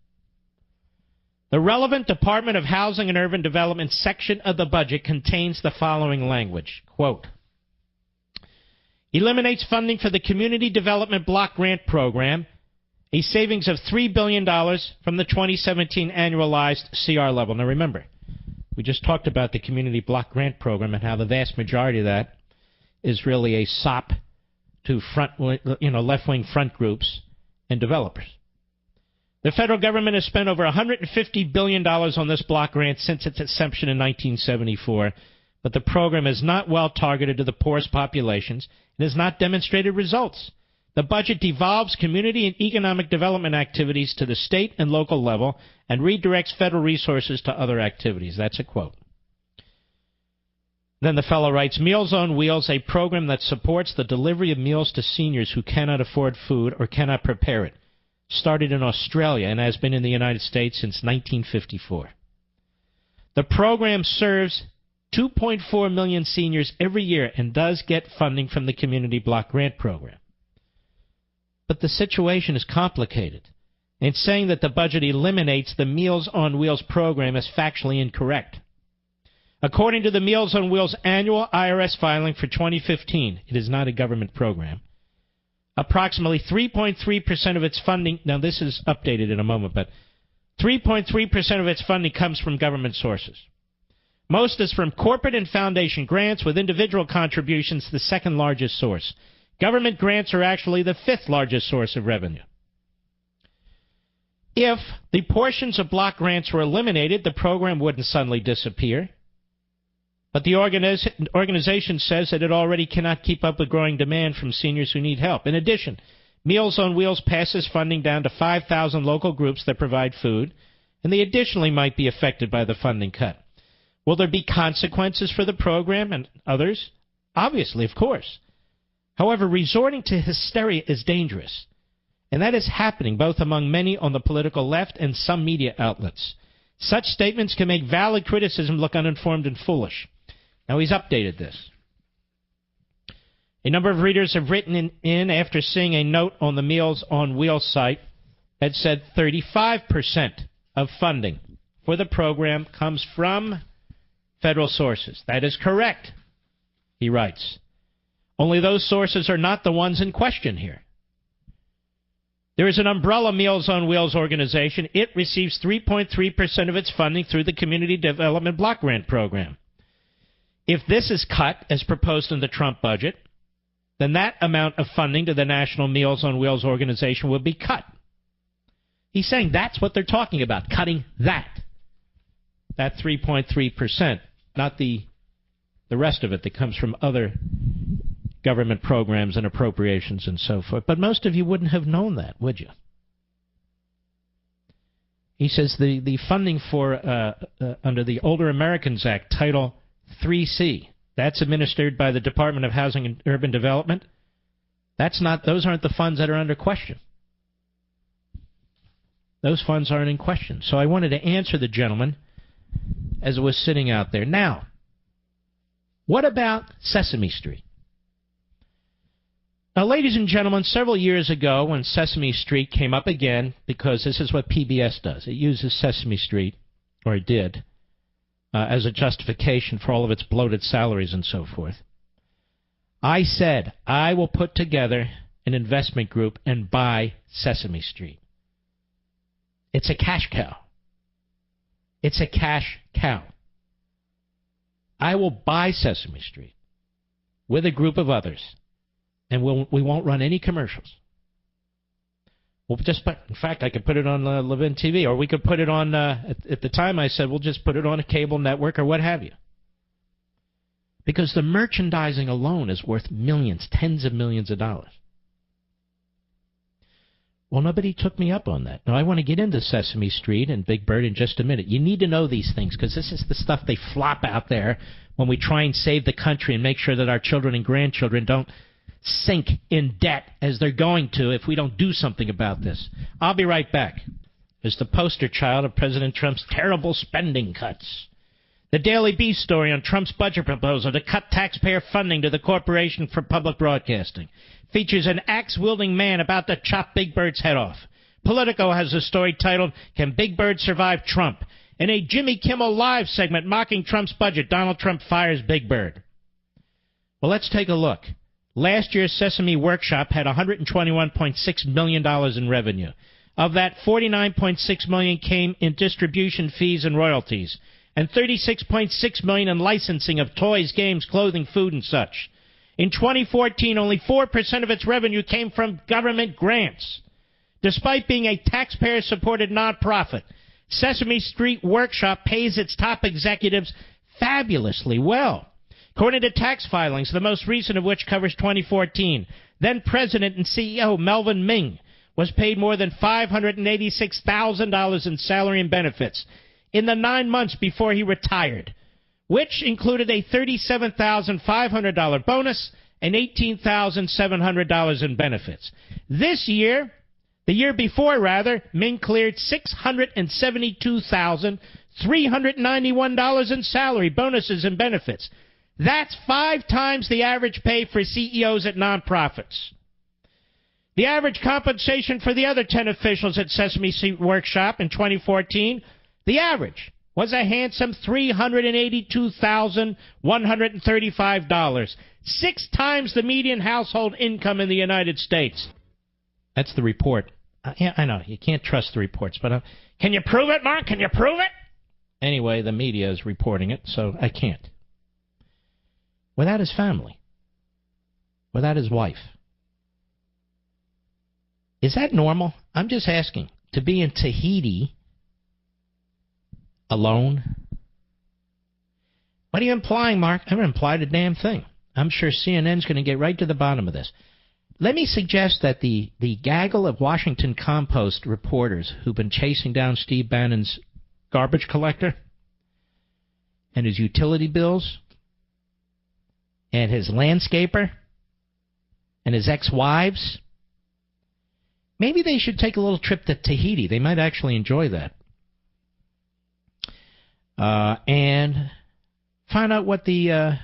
The relevant Department of Housing and Urban Development section of the budget contains the following language, quote, eliminates funding for the Community Development Block Grant Program, a savings of $3 billion from the 2017 annualized CR level. Now remember, We just talked about the Community Block Grant Program and how the vast majority of that is really a sop to left-wing front groups and developers. The federal government has spent over $150 billion on this block grant since its inception in 1974, but the program is not well targeted to the poorest populations and has not demonstrated results. The budget devolves community and economic development activities to the state and local level and redirects federal resources to other activities. That's a quote. Then the fellow writes, Meals on Wheels, a program that supports the delivery of meals to seniors who cannot afford food or cannot prepare it, started in Australia and has been in the United States since 1954. The program serves 2.4 million seniors every year and does get funding from the Community Block Grant Program. But the situation is complicated, and saying that the budget eliminates the Meals on Wheels program is factually incorrect. According to the Meals on Wheels annual IRS filing for 2015, it is not a government program. Approximately 3.3% of its funding, now this is updated in a moment, but 3.3% of its funding comes from government sources. Most is from corporate and foundation grants, with individual contributions the second largest source. Government grants are actually the fifth largest source of revenue. If the portions of block grants were eliminated, the program wouldn't suddenly disappear. But the organization says that it already cannot keep up with growing demand from seniors who need help. In addition, Meals on Wheels passes funding down to 5,000 local groups that provide food, and they additionally might be affected by the funding cut. Will there be consequences for the program and others? Obviously, of course. However, resorting to hysteria is dangerous, and that is happening both among many on the political left and some media outlets. Such statements can make valid criticism look uninformed and foolish. Now, he's updated this. A number of readers have written in after seeing a note on the Meals on Wheels site that said 35% of funding for the program comes from federal sources. That is correct, he writes. Only those sources are not the ones in question here. There is an umbrella Meals on Wheels organization. It receives 3.3% of its funding through the Community Development Block Grant Program. If this is cut, as proposed in the Trump budget, then that amount of funding to the National Meals on Wheels organization will be cut. He's saying that's what they're talking about, cutting that 3.3%, not the rest of it that comes from other government programs and appropriations and so forth. But most of you wouldn't have known that, would you? He says the funding for under the Older Americans Act, Title 3C, that's administered by the Department of Housing and Urban Development. Those aren't the funds that are under question. Those funds aren't in question. So I wanted to answer the gentleman as it was sitting out there. Now, what about Sesame Street? Now, ladies and gentlemen, several years ago when Sesame Street came up again, because this is what PBS does, it uses Sesame Street, or it did, as a justification for all of its bloated salaries and so forth. I said I will put together an investment group and buy Sesame Street. It's a cash cow. It's a cash cow. I will buy Sesame Street with a group of others, and we won't run any commercials. In fact, I could put it on Levin TV, or we could put it on, at the time I said, we'll just put it on a cable network or what have you. Because the merchandising alone is worth millions, tens of millions of dollars. Well, nobody took me up on that. Now, I want to get into Sesame Street and Big Bird in just a minute. You need to know these things, because this is the stuff they flop out there when we try and save the country and make sure that our children and grandchildren don't sink in debt as they're going to if we don't do something about this. I'll be right back. There's the poster child of President Trump's terrible spending cuts. The Daily Beast story on Trump's budget proposal to cut taxpayer funding to the Corporation for Public Broadcasting features an axe-wielding man about to chop Big Bird's head off. Politico has a story titled, Can Big Bird Survive Trump? In a Jimmy Kimmel Live segment mocking Trump's budget, Donald Trump fires Big Bird. Well, let's take a look. Last year's Sesame Workshop had $121.6 million in revenue. Of that, $49.6 million came in distribution fees and royalties, and $36.6 million in licensing of toys, games, clothing, food, and such. In 2014, only 4% of its revenue came from government grants. Despite being a taxpayer-supported nonprofit, Sesame Street Workshop pays its top executives fabulously well. According to tax filings, the most recent of which covers 2014, then President and CEO Melvin Ming was paid more than $586,000 in salary and benefits in the 9 months before he retired, which included a $37,500 bonus and $18,700 in benefits. This year, the year before, rather, Ming cleared $672,391 in salary, bonuses, and benefits. That's 5 times the average pay for CEOs at nonprofits. The average compensation for the other 10 officials at Sesame Street Workshop in 2014, the average was a handsome $382,135, 6 times the median household income in the United States. That's the report. Yeah, I know, you can't trust the reports, but can you prove it, Mark? Can you prove it? Anyway, the media is reporting it, so I can't. Without his family. Without his wife. Is that normal? I'm just asking. To be in Tahiti alone? What are you implying, Mark? I haven't implied a damn thing. I'm sure CNN's going to get right to the bottom of this. Let me suggest that the gaggle of Washington Compost reporters who've been chasing down Steve Bannon's garbage collector and his utility bills and his landscaper and his ex-wives, maybe they should take a little trip to Tahiti. They might actually enjoy that. And find out what the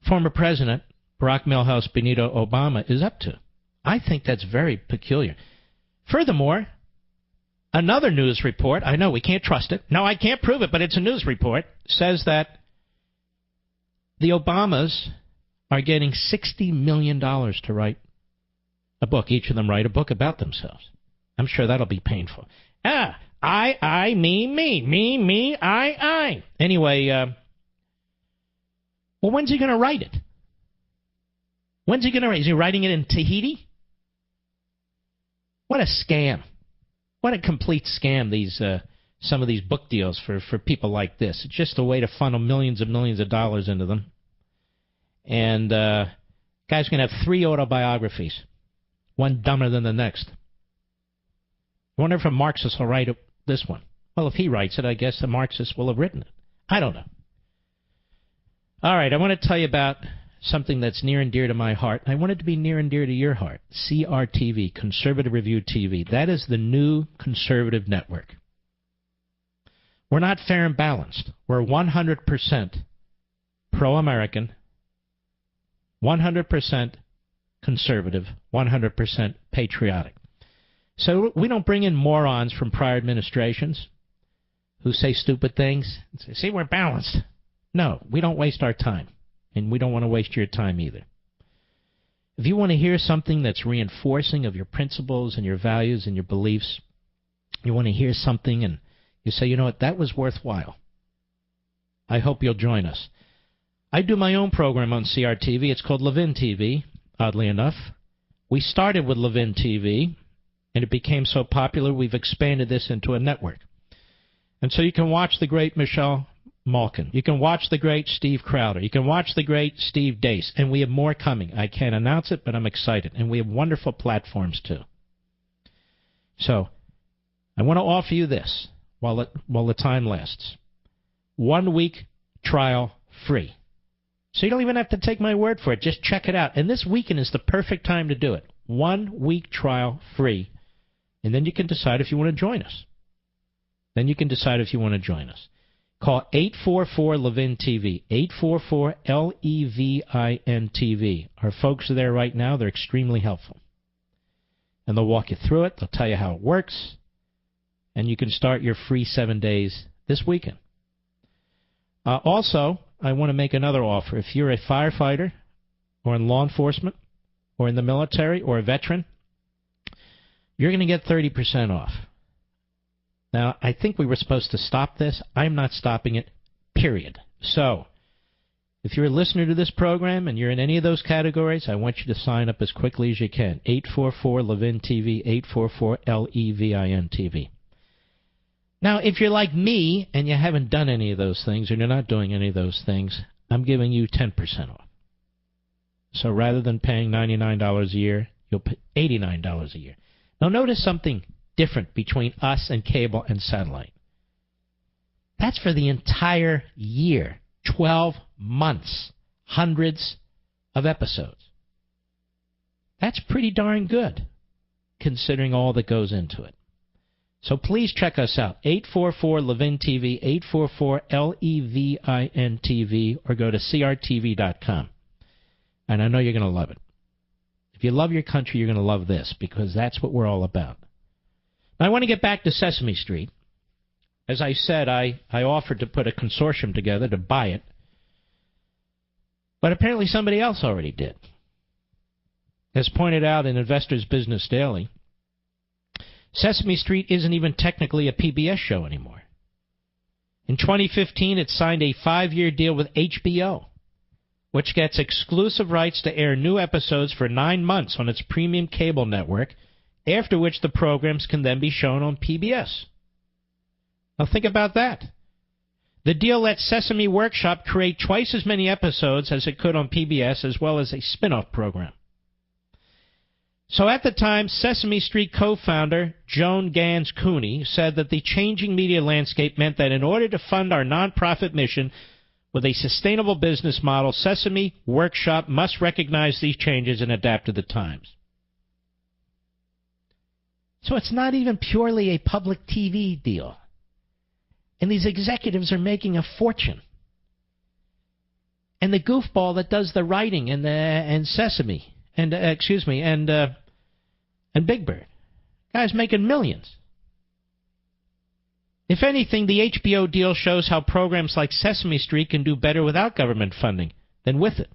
former president, Barack Milhouse Benito Obama, is up to. I think that's very peculiar. Furthermore, another news report, I know we can't trust it. No, I can't prove it, but it's a news report, says that the Obamas are getting $60 million to write a book. Each of them write a book about themselves. I'm sure that'll be painful. I, me, I. Anyway, well, when's he going to write it? When's he going to write it? Is he writing it in Tahiti? What a scam. What a complete scam, these some of these book deals for people like this. It's just a way to funnel millions and millions of dollars into them. And guy's going to have 3 autobiographies, one dumber than the next. I wonder if a Marxist will write this one. Well, if he writes it, I guess the Marxist will have written it. I don't know. All right, I want to tell you about something that's near and dear to my heart. I want it to be near and dear to your heart. CRTV, Conservative Review TV. That is the new conservative network. We're not fair and balanced. We're 100% pro-American, 100% conservative, 100% patriotic. So we don't bring in morons from prior administrations who say stupid things and say, see, we're balanced. No, we don't waste our time, and we don't want to waste your time either. If you want to hear something that's reinforcing of your principles and your values and your beliefs, you want to hear something and you say, you know what, that was worthwhile, I hope you'll join us. I do my own program on CRTV. It's called Levin TV, oddly enough. We started with Levin TV, and it became so popular we've expanded this into a network. And so you can watch the great Michelle Malkin. You can watch the great Steve Crowder. You can watch the great Steve Deace. And we have more coming. I can't announce it, but I'm excited. And we have wonderful platforms, too. So I want to offer you this while the time lasts. 1 week trial free. So you don't even have to take my word for it. Just check it out. And this weekend is the perfect time to do it. 1 week trial free. And then you can decide if you want to join us. Call 844-LEVIN-TV, 844-LEVIN-TV. Our folks are there right now. They're extremely helpful. And they'll walk you through it. They'll tell you how it works. And you can start your free 7 days this weekend. Also, I want to make another offer. If you're a firefighter or in law enforcement or in the military or a veteran, you're going to get 30% off. Now, I think we were supposed to stop this. I'm not stopping it, period. So, if you're a listener to this program and you're in any of those categories, I want you to sign up as quickly as you can. 844-LEVIN-TV, 844-LEVIN-TV. Now, if you're like me and you haven't done any of those things, and you're not doing any of those things, I'm giving you 10% off. So rather than paying $99 a year, you'll pay $89 a year. Now, notice something different between us and cable and satellite. That's for the entire year, 12 months, hundreds of episodes. That's pretty darn good, considering all that goes into it. So please check us out, 844-LEVIN-TV, 844-LEVIN-TV, or go to crtv.com. And I know you're going to love it. If you love your country, you're going to love this, because that's what we're all about. Now, I want to get back to Sesame Street. As I said, I offered to put a consortium together to buy it. But apparently somebody else already did. As pointed out in Investors Business Daily, Sesame Street isn't even technically a PBS show anymore. In 2015, it signed a 5-year deal with HBO, which gets exclusive rights to air new episodes for 9 months on its premium cable network, after which the programs can then be shown on PBS. Now think about that. The deal lets Sesame Workshop create twice as many episodes as it could on PBS, as well as a spin-off program. So at the time, Sesame Street co-founder Joan Gans Cooney said that the changing media landscape meant that in order to fund our nonprofit mission with a sustainable business model, Sesame Workshop must recognize these changes and adapt to the times. So it's not even purely a public TV deal. And these executives are making a fortune. And the goofball that does the writing and Sesame and Big Bird, guy's making millions. If anything, the HBO deal shows how programs like Sesame Street can do better without government funding than with it.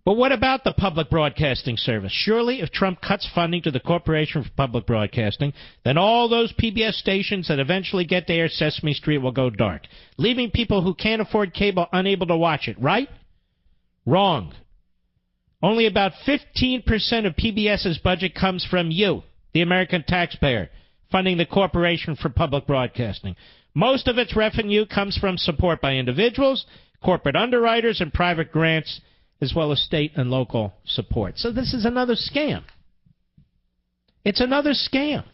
But what about the public broadcasting service? Surely, if Trump cuts funding to the Corporation for Public Broadcasting, then all those PBS stations that eventually get to air Sesame Street will go dark, leaving people who can't afford cable unable to watch it, right? Wrong. Only about 15% of PBS's budget comes from you, the American taxpayer, funding the Corporation for Public Broadcasting. Most of its revenue comes from support by individuals, corporate underwriters, and private grants, as well as state and local support. So this is another scam. It's another scam.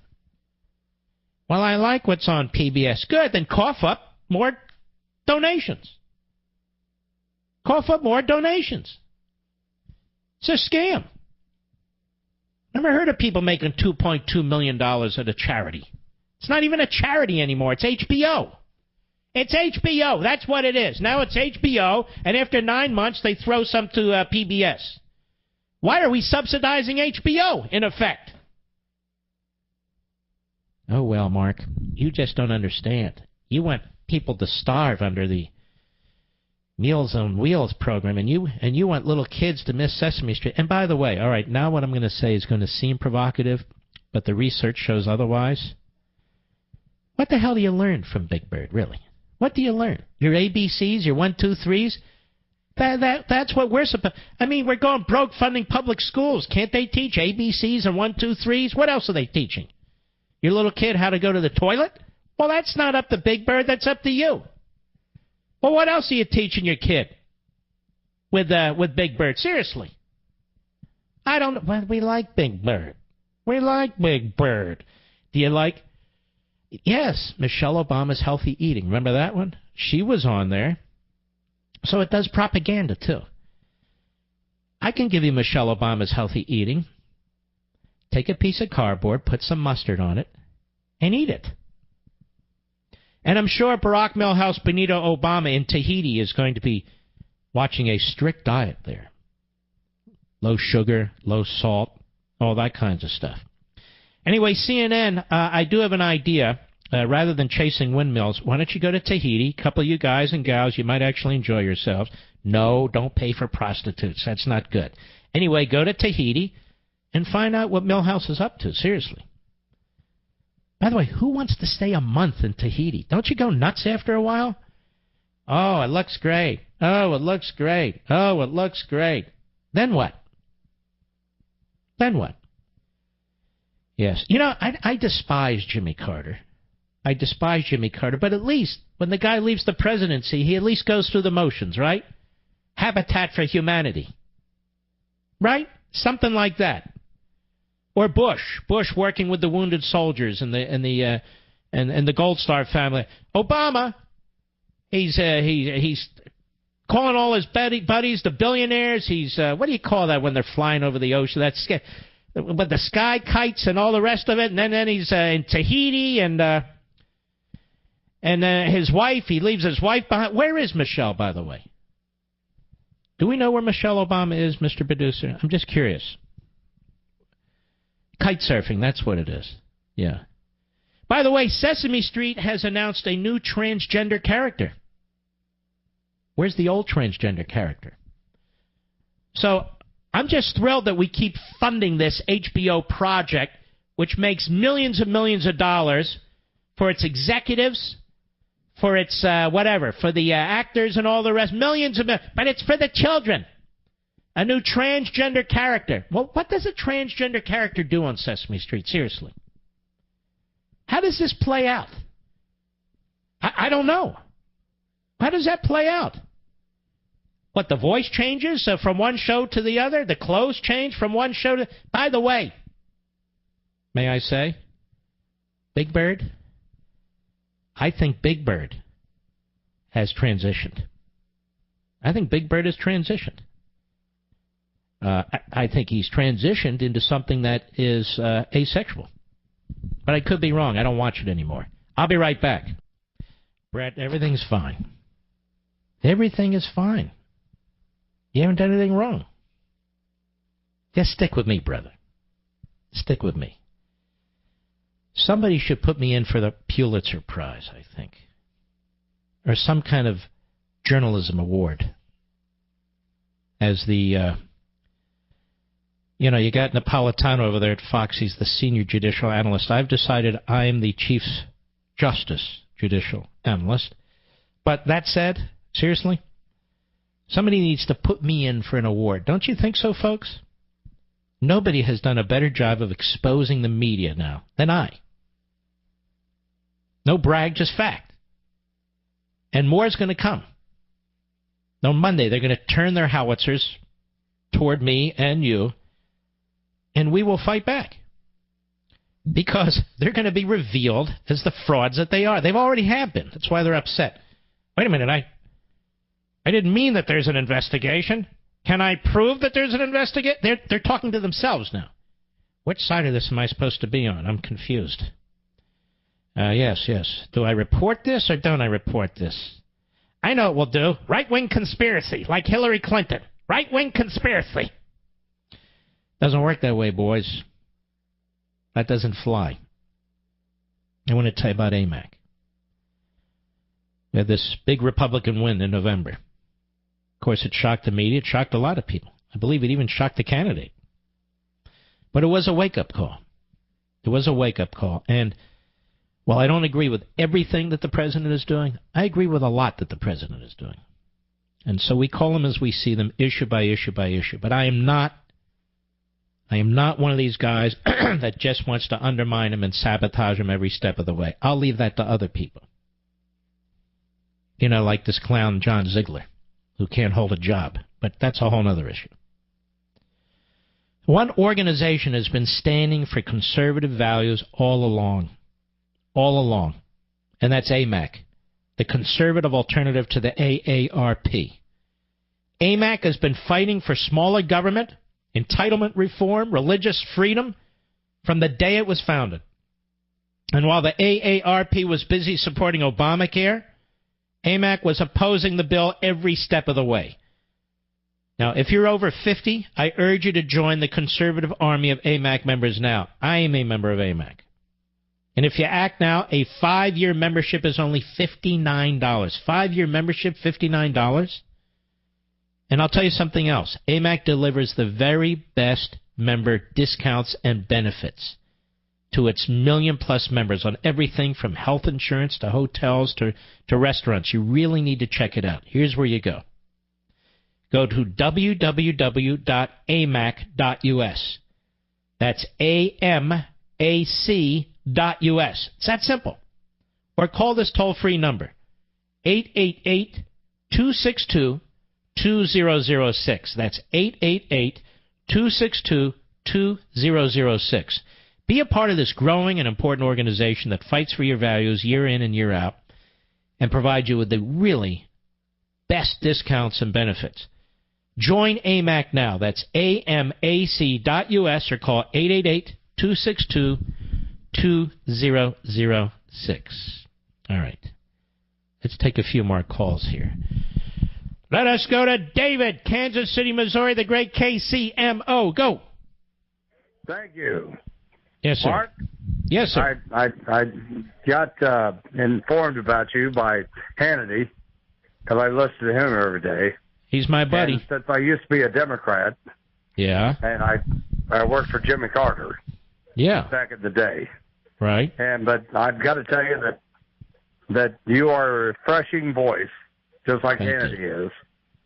Well, I like what's on PBS. Good, then cough up more donations. Cough up more donations. It's a scam. Never heard of people making $2.2 million at a charity. It's not even a charity anymore. It's HBO. It's HBO. That's what it is. Now it's HBO, and after 9 months, they throw some to PBS. Why are we subsidizing HBO, in effect? Oh, well, Mark, you just don't understand. You want people to starve under the Meals on Wheels program, and you want little kids to miss Sesame Street. And by the way, all right, now what I'm going to say is going to seem provocative, but the research shows otherwise. What the hell do you learn from Big Bird, really? What do you learn? Your ABCs, your 1, 2, 3s? That's what we're supposed... I mean, we're going broke funding public schools. Can't they teach ABCs and 1, 2, 3s? What else are they teaching? Your little kid how to go to the toilet? Well, that's not up to Big Bird. That's up to you. Well, what else are you teaching your kid with Big Bird? Seriously. I don't know. Well, we like Big Bird. We like Big Bird. Do you like... Yes, Michelle Obama's healthy eating. Remember that one? She was on there. So it does propaganda, too. I can give you Michelle Obama's healthy eating. Take a piece of cardboard, put some mustard on it, and eat it. And I'm sure Barack Milhouse Benito Obama in Tahiti is going to be watching a strict diet there. Low sugar, low salt, all that kinds of stuff. Anyway, CNN, I do have an idea. Rather than chasing windmills, why don't you go to Tahiti? A couple of you guys and gals, you might actually enjoy yourselves. No, don't pay for prostitutes. That's not good. Anyway, go to Tahiti and find out what Milhouse is up to. Seriously. By the way, who wants to stay a month in Tahiti? Don't you go nuts after a while? Oh, it looks great. Oh, it looks great. Oh, it looks great. Then what? Then what? Yes. You know, I despise Jimmy Carter. I despise Jimmy Carter, but at least when the guy leaves the presidency, he at least goes through the motions, right? Habitat for Humanity. Right? Something like that. Or Bush working with the wounded soldiers and the Gold Star family. Obama, he's calling all his buddies the billionaires. He's what do you call that when they're flying over the ocean? That's with the sky kites and all the rest of it. And then he's in Tahiti and his wife. He leaves his wife behind. Where is Michelle, by the way? Do we know where Michelle Obama is, Mr. Producer? I'm just curious. Kite surfing, that's what it is. Yeah. By the way, Sesame Street has announced a new transgender character. Where's the old transgender character? So I'm just thrilled that we keep funding this HBO project, which makes millions and millions of dollars for its executives, for its whatever, for the actors and all the rest, millions of millions, but it's for the children. A new transgender character. Well, what does a transgender character do on Sesame Street? Seriously. How does this play out? I don't know. How does that play out? What, the voice changes from one show to the other? The clothes change from one show to... By the way, may I say, Big Bird? I think Big Bird has transitioned. I think Big Bird has transitioned. I think he's transitioned into something that is asexual. But I could be wrong. I don't watch it anymore. I'll be right back. Brett, everything's fine. Everything is fine. You haven't done anything wrong. Just stick with me, brother. Stick with me. Somebody should put me in for the Pulitzer Prize, I think. Or some kind of journalism award. As the... you got Napolitano over there at Fox. He's the senior judicial analyst. I've decided I'm the Chief Justice judicial analyst. But that said, seriously, somebody needs to put me in for an award. Don't you think so, folks? Nobody has done a better job of exposing the media now than I. No brag, just fact. And more is going to come. On Monday, they're going to turn their howitzers toward me and you, and we will fight back. Because they're going to be revealed as the frauds that they are. They've already have been. That's why they're upset. Wait a minute, I didn't mean that there's an investigation. Can I prove that there's an investigation? They're talking to themselves now. Which side of this am I supposed to be on? I'm confused. Yes. Do I report this or don't I report this? I know what we'll do. Right-wing conspiracy, like Hillary Clinton. Right-wing conspiracy. Doesn't work that way, boys. That doesn't fly. I want to tell you about AMAC. We had this big Republican win in November. Of course, it shocked the media. It shocked a lot of people. I believe it even shocked the candidate. But it was a wake-up call. It was a wake-up call. And while I don't agree with everything that the president is doing, I agree with a lot that the president is doing. And so we call them as we see them, issue by issue by issue. But I am not one of these guys that just wants to undermine him and sabotage him every step of the way. I'll leave that to other people. Like this clown John Ziegler, who can't hold a job. But that's a whole other issue. One organization has been standing for conservative values all along, and that's AMAC, the conservative alternative to the AARP. AMAC has been fighting for smaller government, entitlement reform, religious freedom from the day it was founded. And while the AARP was busy supporting Obamacare, AMAC was opposing the bill every step of the way. Now, if you're over 50, I urge you to join the conservative army of AMAC members now. I am a member of AMAC. And if you act now, a 5-year membership is only $59. 5-year membership, $59. And I'll tell you something else. AMAC delivers the very best member discounts and benefits. to its million-plus members on everything from health insurance to hotels to restaurants. You really need to check it out. Here's where you go. Go to www.amac.us. That's AMAC.us. It's that simple. Or call this toll-free number, 888-262-2006. That's 888-262-2006. Be a part of this growing and important organization that fights for your values year in and year out and provides you with the really best discounts and benefits. Join AMAC now. That's AMAC.us or call 888-262-2006. All right. Let's take a few more calls here. Let us go to David, Kansas City, Missouri, the great KCMO. Go. Thank you. Yes, sir. Mark? Yes, sir. I got informed about you by Hannity because I listen to him every day. He's my buddy. And since I used to be a Democrat, yeah, and I worked for Jimmy Carter, yeah, back in the day, right. But I've got to tell you that you are a refreshing voice, just like Hannity is.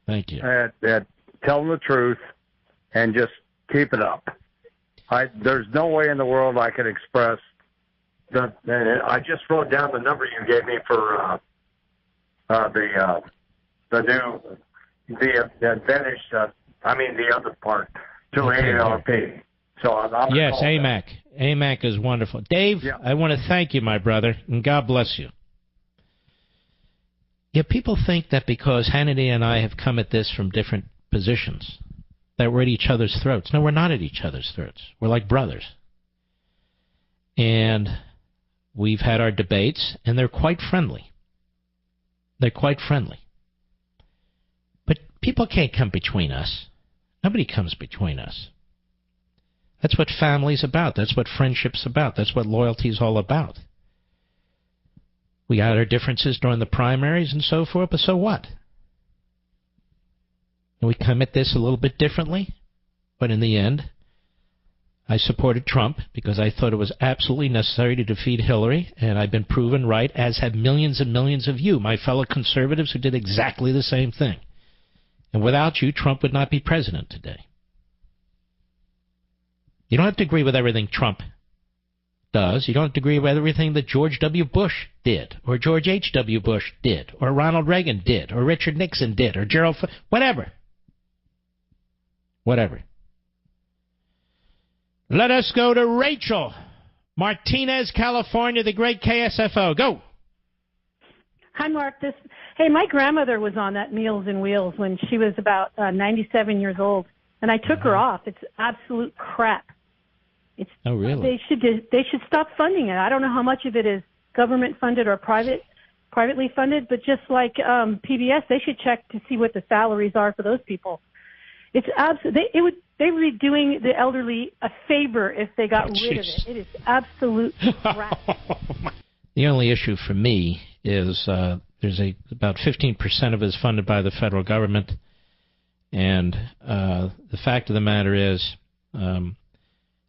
Thank you. At telling the truth and just keep it up. There's no way in the world I can express that. I just wrote down the number you gave me for the advantage. The other part to AARP. So I'm yes, AMAC. AMAC is wonderful. Dave, yeah. I want to thank you, my brother, and God bless you. Yeah, people think that because Hannity and I have come at this from different positions, that we're at each other's throats. No, we're not at each other's throats. We're like brothers. And we've had our debates, and they're quite friendly. They're quite friendly. But people can't come between us. Nobody comes between us. That's what family's about. That's what friendship's about. That's what loyalty's all about. We had our differences during the primaries and so forth, but so what? And we come at this a little bit differently, but in the end, I supported Trump because I thought it was absolutely necessary to defeat Hillary, and I've been proven right, as have millions and millions of you, my fellow conservatives, who did exactly the same thing. And without you, Trump would not be president today. You don't have to agree with everything Trump does. You don't have to agree with everything that George W. Bush did, or George H.W. Bush did, or Ronald Reagan did, or Richard Nixon did, or Gerald whatever. Whatever. Let us go to Rachel, Martinez, California, the great KSFO. Go. Hi, Mark. Hey, my grandmother was on that Meals and Wheels when she was about 97 years old, and I took her off. It's absolute crap. Oh, really? They should stop funding it. I don't know how much of it is government funded or privately funded, but just like PBS, they should check to see what the salaries are for those people. It's they would be doing the elderly a favor if they got rid of it. It is absolute crap. The only issue for me is there's about 15% of it is funded by the federal government, and the fact of the matter is,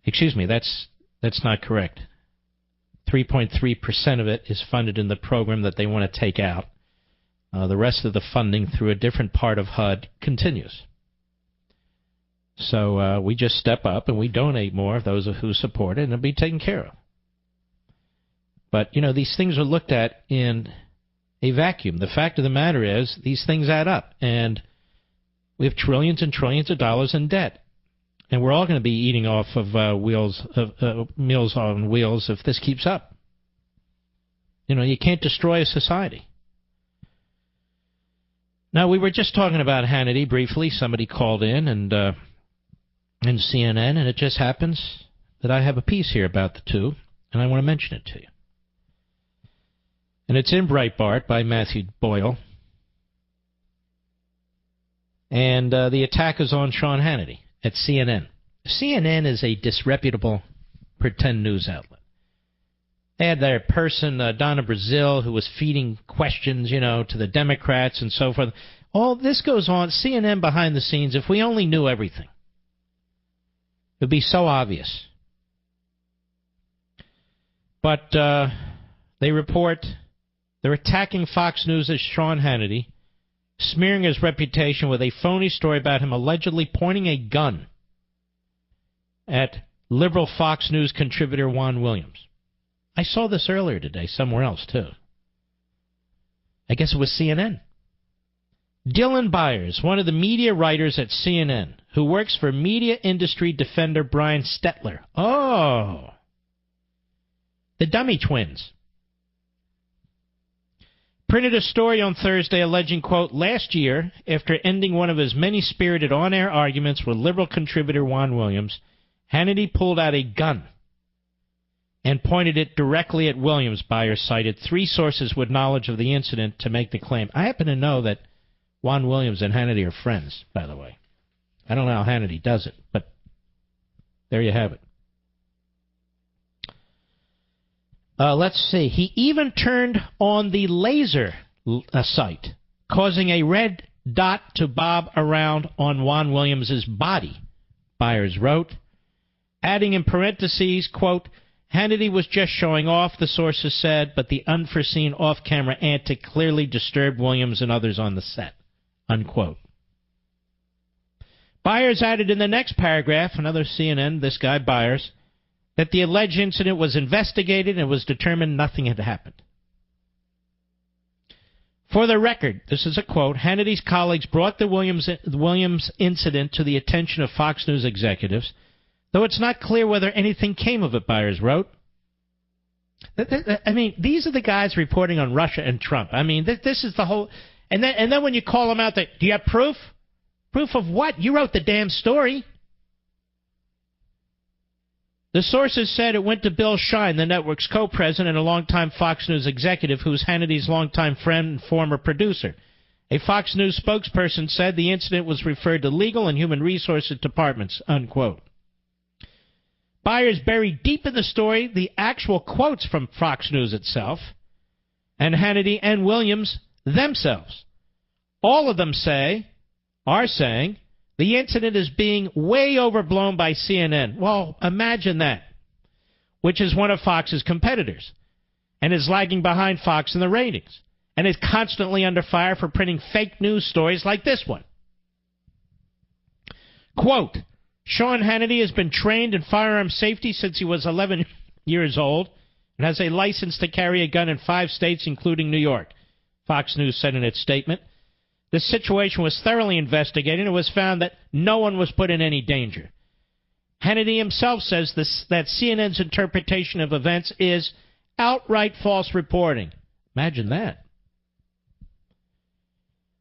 excuse me, that's not correct. 3.3% of it is funded in the program that they want to take out. The rest of the funding through a different part of HUD continues. So we just step up and we donate more of those who support it, and it'll be taken care of. But, these things are looked at in a vacuum. The fact of the matter is these things add up, and we have trillions and trillions of dollars in debt. And we're all going to be eating off of Meals on Wheels if this keeps up. You can't destroy a society. Now, we were just talking about Hannity briefly. Somebody called in and CNN, and it just happens that I have a piece here about the two, and I want to mention it to you. And it's in Breitbart by Matthew Boyle. And the attack is on Sean Hannity at CNN. CNN is a disreputable pretend news outlet. They had their person, Donna Brazile, who was feeding questions, to the Democrats and so forth. All this goes on, CNN behind the scenes. If we only knew everything, it would be so obvious. But they report they're attacking Fox News' Sean Hannity, smearing his reputation with a phony story about him allegedly pointing a gun at liberal Fox News contributor Juan Williams. I saw this earlier today somewhere else, too. I guess it was CNN. Dylan Byers, one of the media writers at CNN, who works for media industry defender Brian Stetler. Oh, the dummy twins. Printed a story on Thursday alleging, quote, last year, after ending one of his many spirited on-air arguments with liberal contributor Juan Williams, Hannity pulled out a gun and pointed it directly at Williams. Byers cited 3 sources with knowledge of the incident to make the claim. I happen to know that Juan Williams and Hannity are friends, by the way. I don't know how Hannity does it, but there you have it. Let's see. He even turned on the laser sight, causing a red dot to bob around on Juan Williams' body, Byers wrote, adding in parentheses, quote, Hannity was just showing off, the sources said, but the unforeseen off-camera antic clearly disturbed Williams and others on the set, unquote. Byers added in the next paragraph, another CNN, this guy Byers, that the alleged incident was investigated and was determined nothing had happened. For the record, this is a quote, Hannity's colleagues brought the Williams incident to the attention of Fox News executives, though it's not clear whether anything came of it, Byers wrote. I mean, these are the guys reporting on Russia and Trump. I mean, this is the whole... And then when you call them out, do you have proof? Proof of what? You wrote the damn story. The sources said it went to Bill Shine, the network's co-president and a longtime Fox News executive who's Hannity's longtime friend and former producer. A Fox News spokesperson said the incident was referred to legal and human resources departments, unquote. Byers buried deep in the story the actual quotes from Fox News itself and Hannity and Williams themselves. All of them are saying the incident is being way overblown by CNN. Well, imagine that, which is one of Fox's competitors and is lagging behind Fox in the ratings and is constantly under fire for printing fake news stories like this one. Quote, Sean Hannity has been trained in firearm safety since he was 11 years old and has a license to carry a gun in 5 states, including New York, Fox News said in its statement. The situation was thoroughly investigated and it was found that no one was put in any danger. Hannity himself says that CNN's interpretation of events is outright false reporting. Imagine that.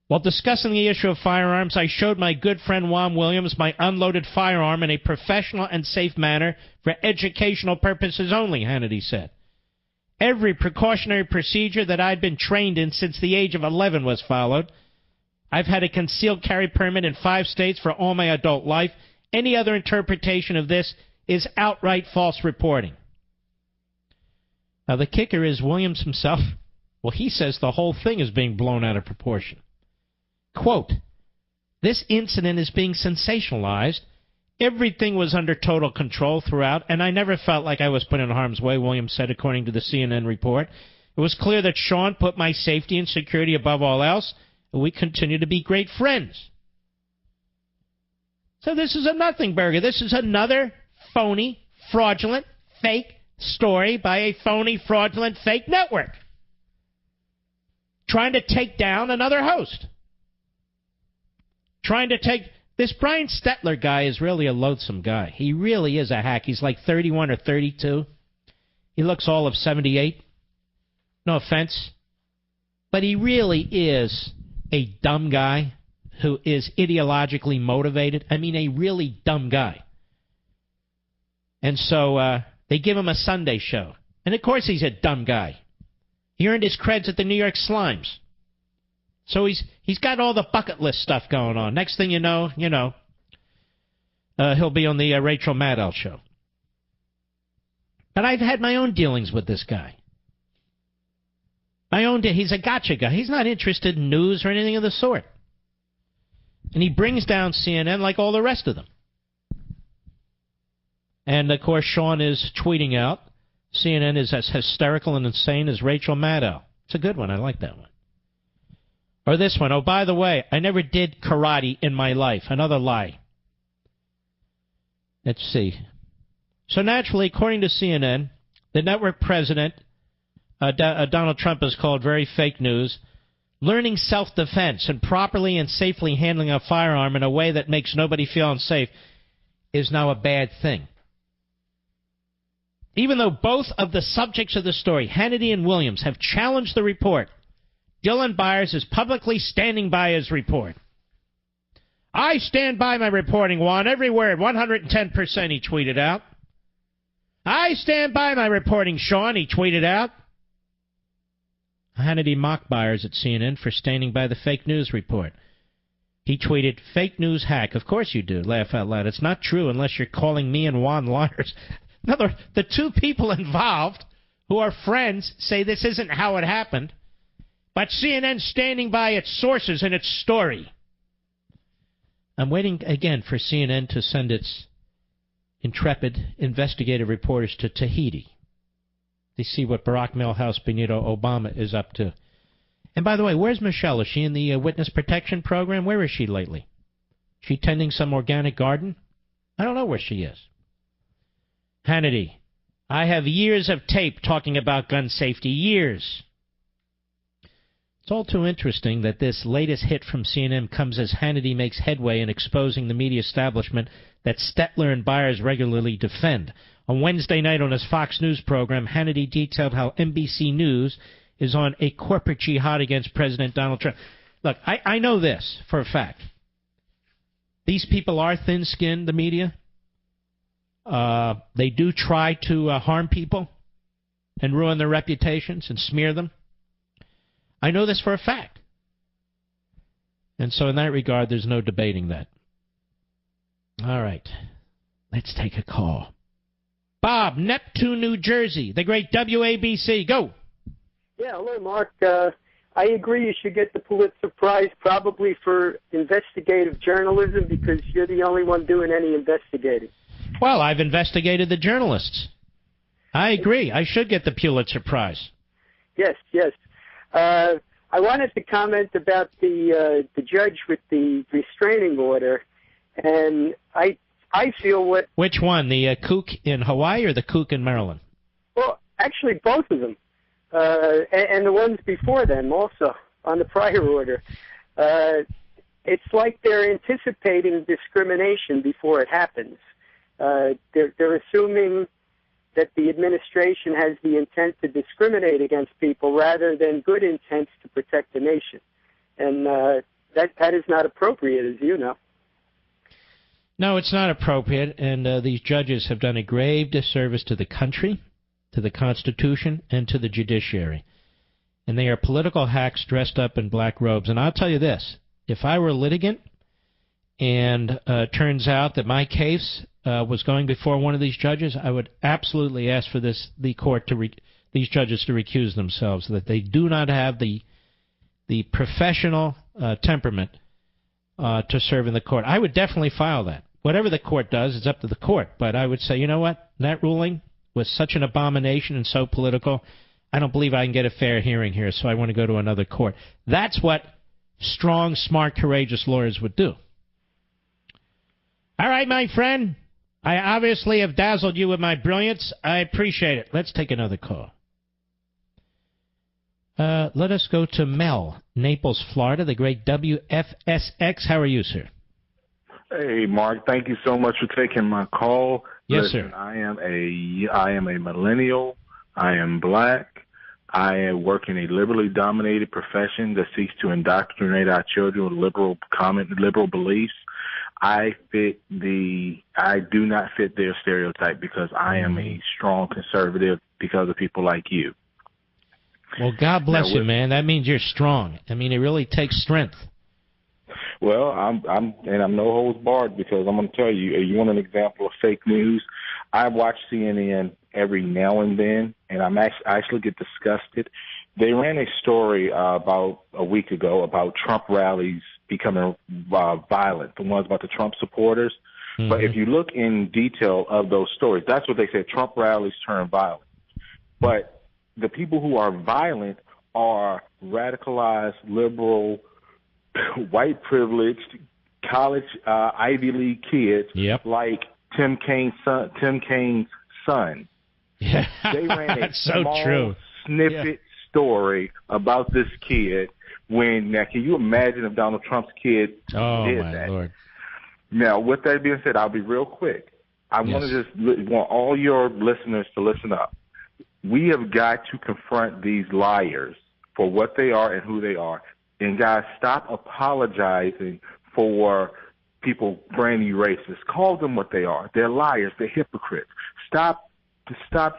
While discussing the issue of firearms, I showed my good friend Juan Williams my unloaded firearm in a professional and safe manner for educational purposes only, Hannity said. Every precautionary procedure that I'd been trained in since the age of 11 was followed. I've had a concealed carry permit in 5 states for all my adult life. Any other interpretation of this is outright false reporting. Now, the kicker is Williams himself, well, he says the whole thing is being blown out of proportion. Quote, this incident is being sensationalized. Everything was under total control throughout, and I never felt like I was put in harm's way, Williams said, according to the CNN report. It was clear that Sean put my safety and security above all else, and we continue to be great friends. So this is a nothing burger. This is another phony, fraudulent, fake story by a phony, fraudulent, fake network trying to take down another host. Trying to take... This Brian Stetler guy is really a loathsome guy. He really is a hack. He's like 31 or 32. He looks all of 78. No offense. But he really is a dumb guy who is ideologically motivated. I mean, a really dumb guy. And so they give him a Sunday show. And, of course, he's a dumb guy. He earned his creds at the New York Slimes. So he's got all the bucket list stuff going on. Next thing you know, he'll be on the Rachel Maddow show. But I've had my own dealings with this guy. He's a gotcha guy. He's not interested in news or anything of the sort. And he brings down CNN like all the rest of them. And, of course, Sean is tweeting out CNN is as hysterical and insane as Rachel Maddow. It's a good one. I like that one. Or this one. Oh, by the way, I never did karate in my life. Another lie. Let's see. So naturally, according to CNN, the network president, Donald Trump, is called very fake news. Learning self-defense and properly and safely handling a firearm in a way that makes nobody feel unsafe is now a bad thing. Even though both of the subjects of the story, Hannity and Williams, have challenged the report, Dylan Byers is publicly standing by his report. I stand by my reporting, Juan, every word, 110%, he tweeted out. I stand by my reporting, Sean, he tweeted out. Hannity mocked Byers at CNN for standing by the fake news report. He tweeted, fake news hack. Of course you do. Laugh out loud. It's not true unless you're calling me and Juan liars. In other words, the two people involved who are friends say this isn't how it happened, but CNN's standing by its sources and its story. I'm waiting again for CNN to send its intrepid investigative reporters to Tahiti to see what Barack Milhouse Benito Obama is up to. And by the way, where's Michelle? Is she in the witness protection program? Where is she lately? She tending some organic garden? I don't know where she is. Hannity, I have years of tape talking about gun safety. Years. It's all too interesting that this latest hit from CNN comes as Hannity makes headway in exposing the media establishment that Stetler and Byers regularly defend. On Wednesday night on his Fox News program, Hannity detailed how NBC News is on a corporate jihad against President Donald Trump. Look, I know this for a fact. These people are thin-skinned, the media. They do try to harm people and ruin their reputations and smear them. I know this for a fact. And so in that regard, there's no debating that. All right. Let's take a call. Bob, Neptune, New Jersey, the great WABC. Go. Yeah, hello, Mark. I agree you should get the Pulitzer Prize probably for investigative journalism because you're the only one doing any investigating. Well, I've investigated the journalists. I agree. I should get the Pulitzer Prize. Yes, yes. I wanted to comment about the judge with the restraining order, and I feel what... Which one, the kook in Hawaii or the kook in Maryland? Well, actually, both of them, and the ones before them also on the prior order. It's like they're anticipating discrimination before it happens. They're assuming that the administration has the intent to discriminate against people rather than good intents to protect the nation. And that is not appropriate, as you know. No, it's not appropriate, and these judges have done a grave disservice to the country, to the Constitution, and to the judiciary. And they are political hacks dressed up in black robes. And I'll tell you this, if I were a litigant and turns out that my case was going before one of these judges, I would absolutely ask for these judges to recuse themselves, so that they do not have the professional temperament to serve in the court. I would definitely file that. Whatever the court does, it's up to the court. But I would say, you know what? That ruling was such an abomination and so political, I don't believe I can get a fair hearing here, so I want to go to another court. That's what strong, smart, courageous lawyers would do. All right, my friend. I obviously have dazzled you with my brilliance. I appreciate it. Let's take another call. Let us go to Mel, Naples, Florida, the great WFSX. How are you, sir? Hey, Mark. Thank you so much for taking my call. Yes, Listen, sir. I am a millennial. I am black. I work in a liberally dominated profession that seeks to indoctrinate our children with liberal beliefs. I do not fit their stereotype because I am a strong conservative because of people like you. Well, God bless you, man. That means you're strong. I mean, it really takes strength. Well, I'm no holds barred because I'm going to tell you. You want an example of fake news? I watch CNN every now and then, and I actually get disgusted. They ran a story about a week ago about Trump rallies becoming violent, the ones about the Trump supporters. Mm-hmm. But if you look in detail of those stories, that's what they said, Trump rallies turn violent. But the people who are violent are radicalized, liberal, white privileged, college Ivy League kids like Tim Kaine's son. Yeah, They ran a that's so small true. snippet story about this kid. Now, can you imagine if Donald Trump's kid did that? Lord. Now, with that being said, I'll be real quick. I want to just want all your listeners to listen up. We have got to confront these liars for what they are and who they are. And guys, stop apologizing for people branding you racist. Call them what they are. They're liars. They're hypocrites. Stop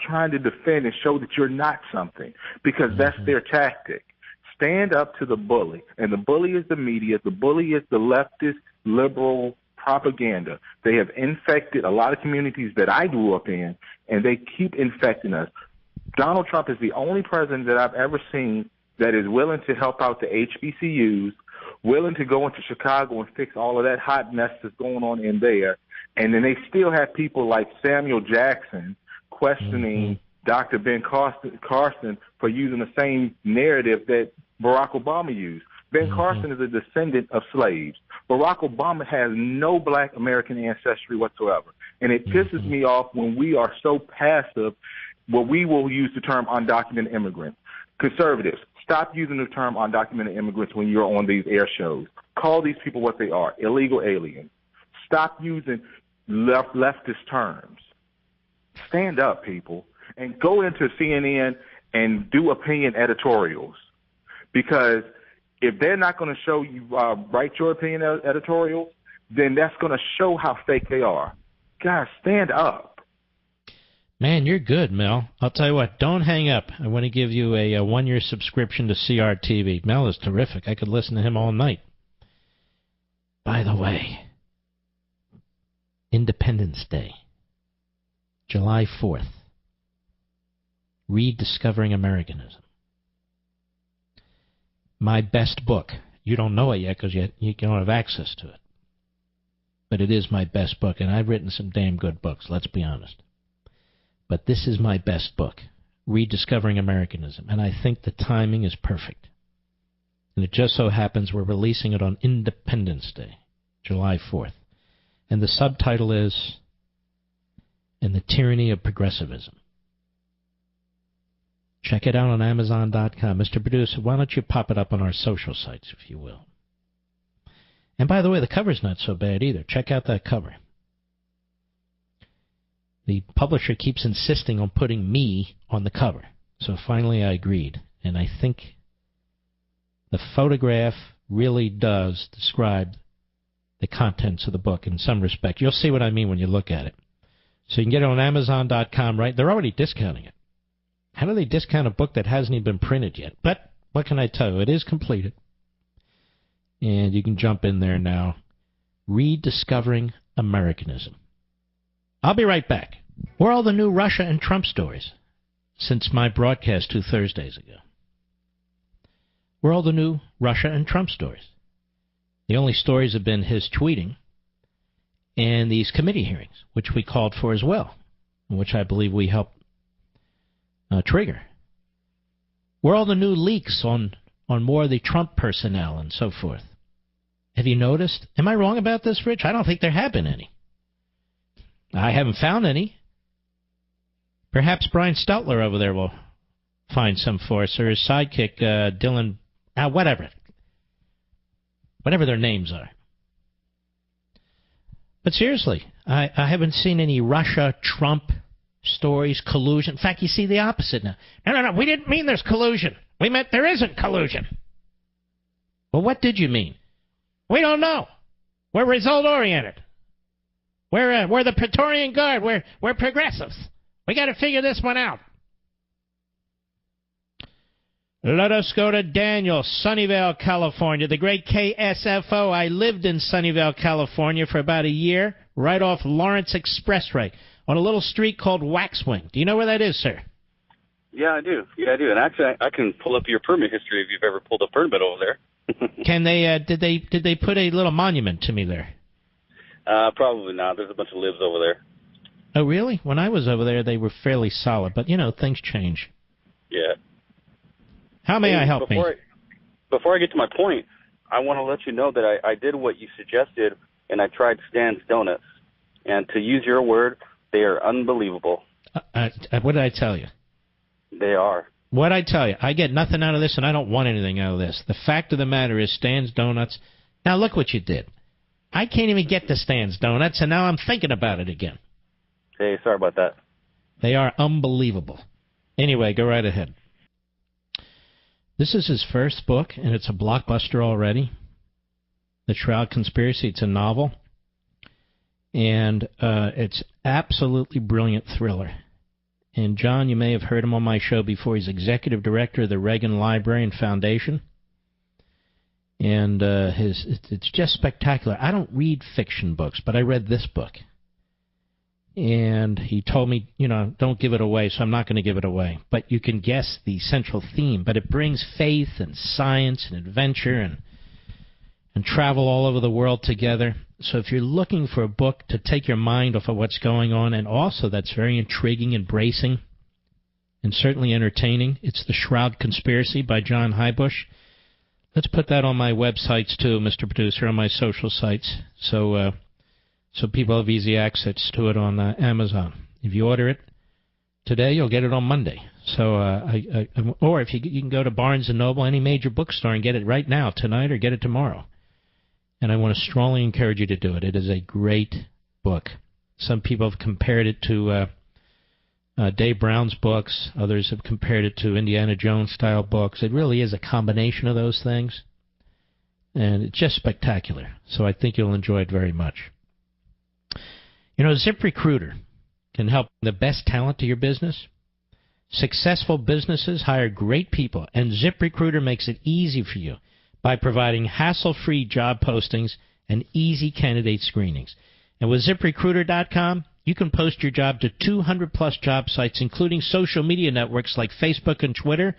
trying to defend and show that you're not something, because that's their tactic. Stand up to the bully, and the bully is the media. The bully is the leftist, liberal propaganda. They have infected a lot of communities that I grew up in, and they keep infecting us. Donald Trump is the only president that I've ever seen that is willing to help out the HBCUs, willing to go into Chicago and fix all of that hot mess that's going on in there. And then they still have people like Samuel Jackson questioning Dr. Ben Carson for using the same narrative that Barack Obama used. Ben Carson is a descendant of slaves. Barack Obama has no black American ancestry whatsoever. And it pisses me off when we are so passive, where we will use the term undocumented immigrants. Conservatives, stop using the term undocumented immigrants when you're on these air shows. Call these people what they are, illegal aliens. Stop using leftist terms. Stand up, people, and go into CNN and do opinion editorials. Because if they're not going to show you write your opinion editorials, then that's going to show how fake they are. Guys, stand up. Man, you're good, Mel. I'll tell you what, don't hang up. I want to give you a one-year subscription to CRTV. Mel is terrific. I could listen to him all night. By the way, Independence Day, July 4th, Rediscovering Americanism. My best book. You don't know it yet because you don't have access to it. But it is my best book, and I've written some damn good books, let's be honest. But this is my best book, Rediscovering Americanism, and I think the timing is perfect. And it just so happens we're releasing it on Independence Day, July 4th. And the subtitle is "In the Tyranny of Progressivism." Check it out on Amazon.com. Mr. Producer, why don't you pop it up on our social sites, if you will. And by the way, the cover's not so bad either. Check out that cover. The publisher keeps insisting on putting me on the cover. So finally I agreed. And I think the photograph really does describe the contents of the book in some respect. You'll see what I mean when you look at it. So you can get it on Amazon.com, right? They're already discounting it. How do they discount a book that hasn't even been printed yet? But what can I tell you? It is completed. And you can jump in there now. Rediscovering Americanism. I'll be right back. Where are all the new Russia and Trump stories since my broadcast 2 Thursdays ago? Where are all the new Russia and Trump stories? The only stories have been his tweeting and these committee hearings, which we called for as well, which I believe we helped trigger. Where are all the new leaks on more of the Trump personnel and so forth? Have you noticed? Am I wrong about this, Rich? I don't think there have been any. I haven't found any. Perhaps Brian Steltler over there will find some for us, or his sidekick, Dylan, whatever their names are. But seriously, I haven't seen any Russia-Trump stories, collusion. In fact, you see the opposite now. No, we didn't mean there's collusion. We meant there isn't collusion. Well, what did you mean? We don't know. We're result-oriented. We're the Praetorian Guard. We're progressives. We got to figure this one out. Let us go to Daniel, Sunnyvale, California. The great KSFO. I lived in Sunnyvale, California for about a year, right off Lawrence Expressway, on a little street called Waxwing. Do you know where that is, sir? Yeah, I do. And actually, I can pull up your permit history if you've ever pulled a permit over there. Can they? Did they put a little monument to me there? Probably not. There's a bunch of libs over there. Oh, really? When I was over there, they were fairly solid. But, things change. Yeah. How may I help me? Before I get to my point, I want to let you know that I did what you suggested, and I tried Stan's Donuts. And to use your word, they are unbelievable. What did I tell you? They are. What did I tell you? I get nothing out of this, and I don't want anything out of this. The fact of the matter is Stan's Donuts. Now, look what you did. I can't even get to Stan's Donuts, and now I'm thinking about it again. Hey, sorry about that. They are unbelievable. Anyway, go right ahead. This is his first book, and it's a blockbuster already. The Shroud Conspiracy. It's a novel. And it's absolutely brilliant thriller. And John, you may have heard him on my show before. He's executive director of the Reagan Library and Foundation. And it's just spectacular. I don't read fiction books, but I read this book. And he told me, don't give it away, so I'm not going to give it away. But you can guess the central theme. But it brings faith and science and adventure and travel all over the world together. So if you're looking for a book to take your mind off of what's going on, and also that's very intriguing and bracing and certainly entertaining, it's The Shroud Conspiracy by John Hybush. Let's put that on my websites too, Mr. Producer, on my social sites, so people have easy access to it on Amazon. If you order it today, you'll get it on Monday. So, or if you can go to Barnes & Noble, any major bookstore, and get it right now, tonight, or get it tomorrow. And I want to strongly encourage you to do it. It is a great book. Some people have compared it to Dave Brown's books. Others have compared it to Indiana Jones-style books. It really is a combination of those things. And it's just spectacular. So I think you'll enjoy it very much. ZipRecruiter can help the best talent to your business. Successful businesses hire great people, and ZipRecruiter makes it easy for you by providing hassle-free job postings and easy candidate screenings. And with ZipRecruiter.com, you can post your job to 200-plus job sites, including social media networks like Facebook and Twitter,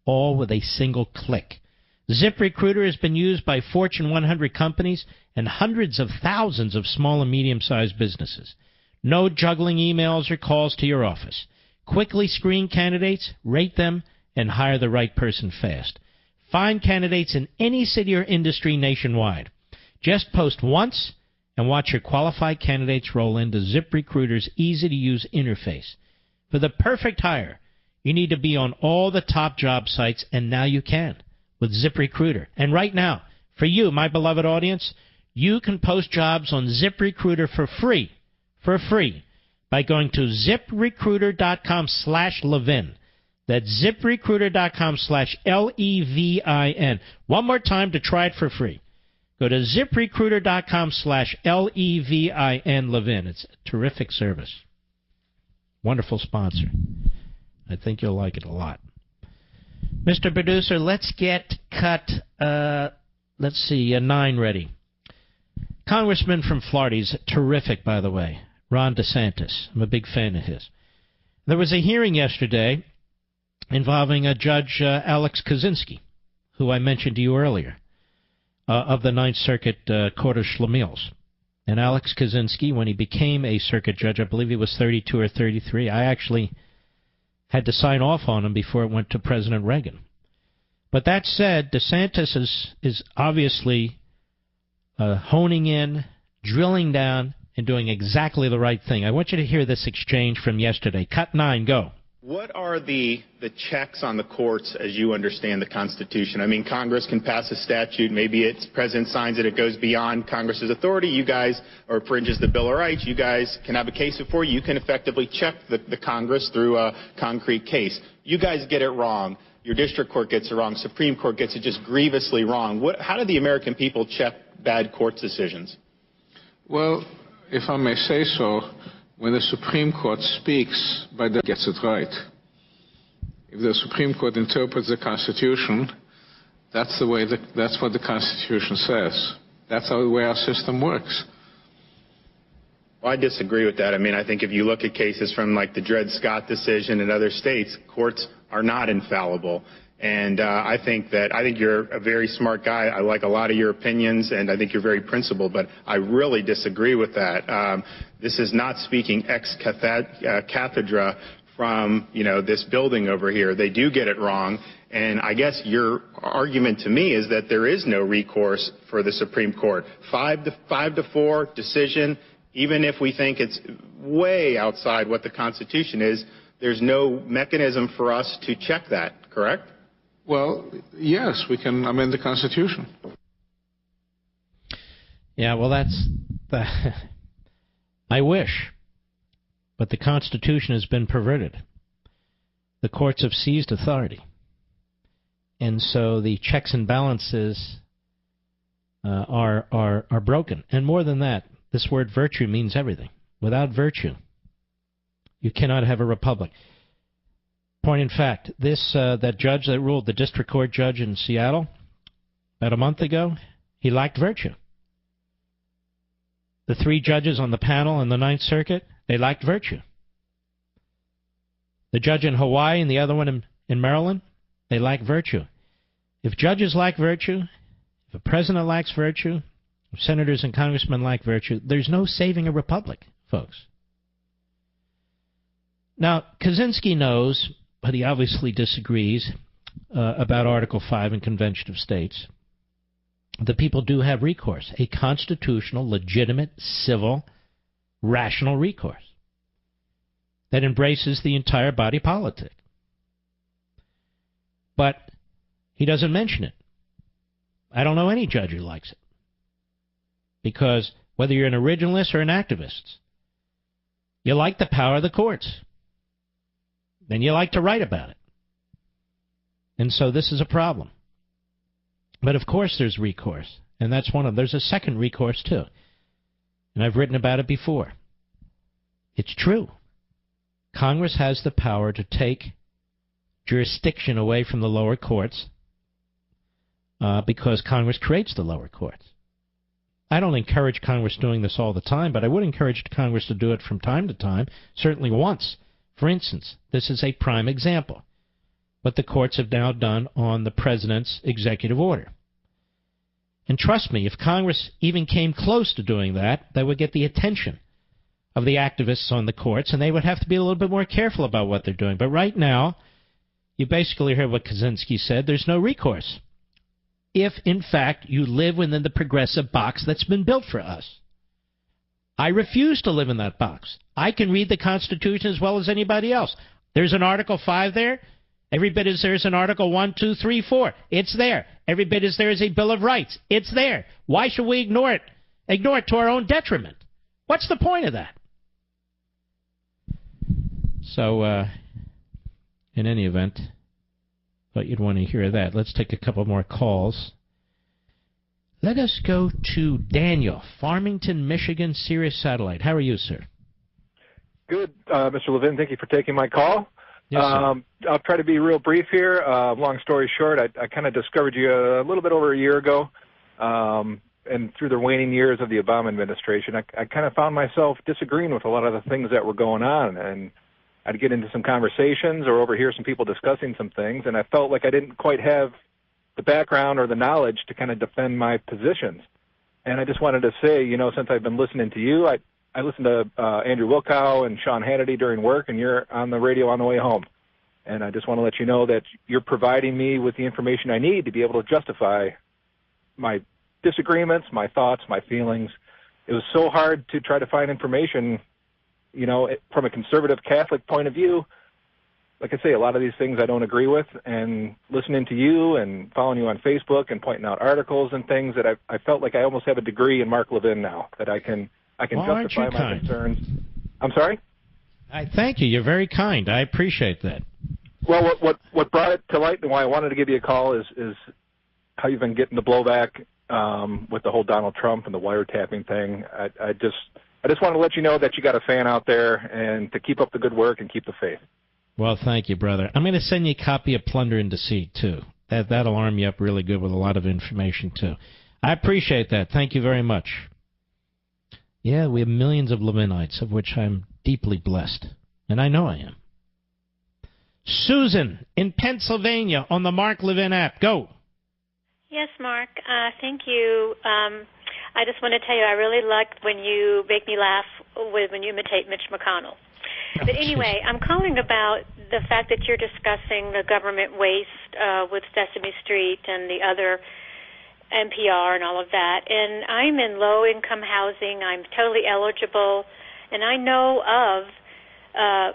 all with a single click. ZipRecruiter has been used by Fortune 100 companies and hundreds of thousands of small and medium-sized businesses. No juggling emails or calls to your office. Quickly screen candidates, rate them, and hire the right person fast. Find candidates in any city or industry nationwide. Just post once and watch your qualified candidates roll into ZipRecruiter's easy-to-use interface. For the perfect hire, you need to be on all the top job sites, and now you can with ZipRecruiter. And right now, for you, my beloved audience, you can post jobs on ZipRecruiter for free, by going to ZipRecruiter.com/Levin. That's ZipRecruiter.com/Levin. One more time to try it for free. Go to ZipRecruiter.com/Levin, Levin. It's a terrific service. Wonderful sponsor. I think you'll like it a lot. Mr. Producer, let's get cut, 9 ready. Congressman from Florida, he's terrific, by the way, Ron DeSantis. I'm a big fan of his. There was a hearing yesterday involving a Judge Alex Kaczynski, who I mentioned to you earlier, of the Ninth Circuit Court of Schlemiels. And Alex Kaczynski, when he became a circuit judge, I believe he was 32 or 33, I actually had to sign off on him before it went to President Reagan. But that said, DeSantis is obviously honing in, drilling down, and doing exactly the right thing. I want you to hear this exchange from yesterday. Cut 9, go. What are the checks on the courts as you understand the Constitution? I mean, Congress can pass a statute. Maybe its president signs it. It goes beyond Congress's authority. You guys, or infringes the Bill of Rights. You guys can have a case before you. You can effectively check the Congress through a concrete case. You guys get it wrong. Your district court gets it wrong. Supreme Court gets it just grievously wrong. How do the American people check bad court decisions? Well, if I may say so, when the Supreme Court speaks, by that gets it right. If the Supreme Court interprets the Constitution, that's what the Constitution says. That's the way our system works. Well, I disagree with that. I mean, I think if you look at cases from like the Dred Scott decision in other states, courts are not infallible. And I think you're a very smart guy. I like a lot of your opinions, and I think you're very principled. But I really disagree with that. This is not speaking ex cathedra from this building over here. They do get it wrong. And I guess your argument to me is that there is no recourse for the Supreme Court. 5-4 decision, even if we think it's way outside what the Constitution is, there's no mechanism for us to check that, correct? Well, yes, we can amend the Constitution. Yeah, well, that's I wish. But the Constitution has been perverted. The courts have seized authority. And so the checks and balances are broken. And more than that, this word virtue means everything. Without virtue, you cannot have a republic. Point in fact, that judge that ruled, the district court judge in Seattle, about a month ago, he lacked virtue. The 3 judges on the panel in the Ninth Circuit, they lacked virtue. The judge in Hawaii and the other one in Maryland, they lack virtue. If judges lack virtue, if a president lacks virtue, if senators and congressmen lack virtue, there's no saving a republic, folks. Now, Kaczynski knows, but he obviously disagrees about Article 5 in Convention of States. The people do have recourse, a constitutional, legitimate, civil, rational recourse that embraces the entire body politic. But he doesn't mention it. I don't know any judge who likes it. Because whether you're an originalist or an activist, you like the power of the courts. Then you like to write about it. And so this is a problem. But of course there's recourse. And that's there's a second recourse too. And I've written about it before. It's true. Congress has the power to take jurisdiction away from the lower courts because Congress creates the lower courts. I don't encourage Congress doing this all the time, but I would encourage Congress to do it from time to time, certainly once. For instance, this is a prime example. What the courts have now done on the president's executive order. And trust me, if Congress even came close to doing that, they would get the attention of the activists on the courts, and they would have to be a little bit more careful about what they're doing. But right now, you basically heard what Kaczynski said, there's no recourse. If, in fact, you live within the progressive box that's been built for us. I refuse to live in that box. I can read the Constitution as well as anybody else. There's an Article 5 there. Every bit as there's an Article 1, 2, 3, 4. It's there. Every bit as there is a Bill of Rights. It's there. Why should we ignore it? Ignore it to our own detriment. What's the point of that? So, in any event, thought you'd want to hear that. Let's take a couple more calls. Let us go to Daniel, Farmington, Michigan, Sirius Satellite. How are you, sir? Good, Mr. Levin. Thank you for taking my call. Yes, sir. I'll try to be real brief here. Long story short, I kind of discovered you a little bit over a year ago, and through the waning years of the Obama administration, I kind of found myself disagreeing with a lot of the things that were going on, and I'd get into some conversations or overhear some people discussing some things, and I felt like I didn't quite have the background or the knowledge to kind of defend my positions. And I just wanted to say, since I've been listening to you, I listen to Andrew Wilkow and Sean Hannity during work, and you're on the radio on the way home. And I just want to let you know that you're providing me with the information I need to be able to justify my disagreements, my thoughts, my feelings. It was so hard to try to find information, from a conservative Catholic point of view. Like I say, a lot of these things I don't agree with, and listening to you and following you on Facebook and pointing out articles and things that I felt like I almost have a degree in Mark Levin now, that I can justify my concerns. I'm sorry? I thank you. You're very kind. I appreciate that. Well, what brought it to light and why I wanted to give you a call is how you've been getting the blowback with the whole Donald Trump and the wiretapping thing. I just want to let you know that you got a fan out there, and to keep up the good work and keep the faith. Well, thank you, brother. I'm going to send you a copy of Plunder and Deceit, too. That'll arm you up really good with a lot of information, too. I appreciate that. Thank you very much. Yeah, we have millions of Levinites, of which I'm deeply blessed. And I know I am. Susan in Pennsylvania on the Mark Levin app. Go. Yes, Mark. Thank you. I just want to tell you, I really liked when you make me laugh when you imitate Mitch McConnell. But anyway, I'm calling about the fact that you're discussing the government waste with Sesame Street and the other NPR and all of that. And I'm in low-income housing. I'm totally eligible. And I know of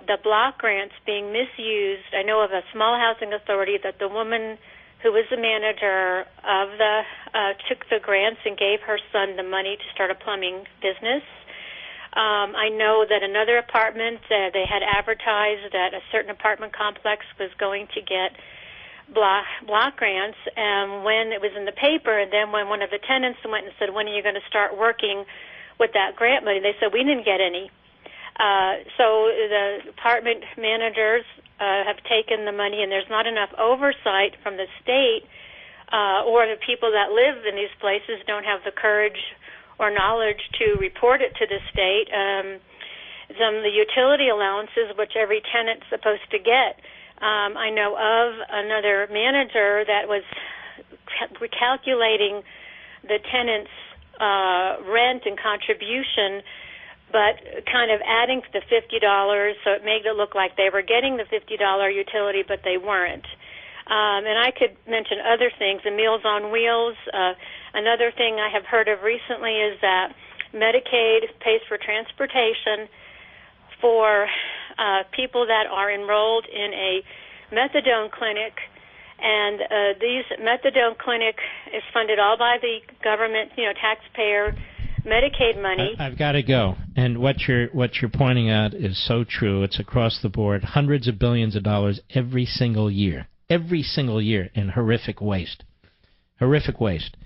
the block grants being misused. I know of a small housing authority that the woman who was the manager of took the grants and gave her son the money to start a plumbing business. I know that another apartment, they had advertised that a certain apartment complex was going to get block grants, and when it was in the paper, and then when one of the tenants went and said, when are you going to start working with that grant money, they said, we didn't get any. So the apartment managers have taken the money, and there's not enough oversight from the state, or the people that live in these places don't have the courage or knowledge to report it to the state. The utility allowances, which every tenant's supposed to get. I know of another manager that was recalculating the tenant's rent and contribution, but kind of adding to the $50, so it made it look like they were getting the $50 utility, but they weren't. And I could mention other things, the Meals on Wheels. Another thing I have heard of recently is that Medicaid pays for transportation for people that are enrolled in a methadone clinic, and these methadone clinic is funded all by the government, taxpayer Medicaid money. I've got to go. And what you're pointing out is so true. It's across the board, hundreds of billions of dollars every single year in horrific waste. Horrific waste.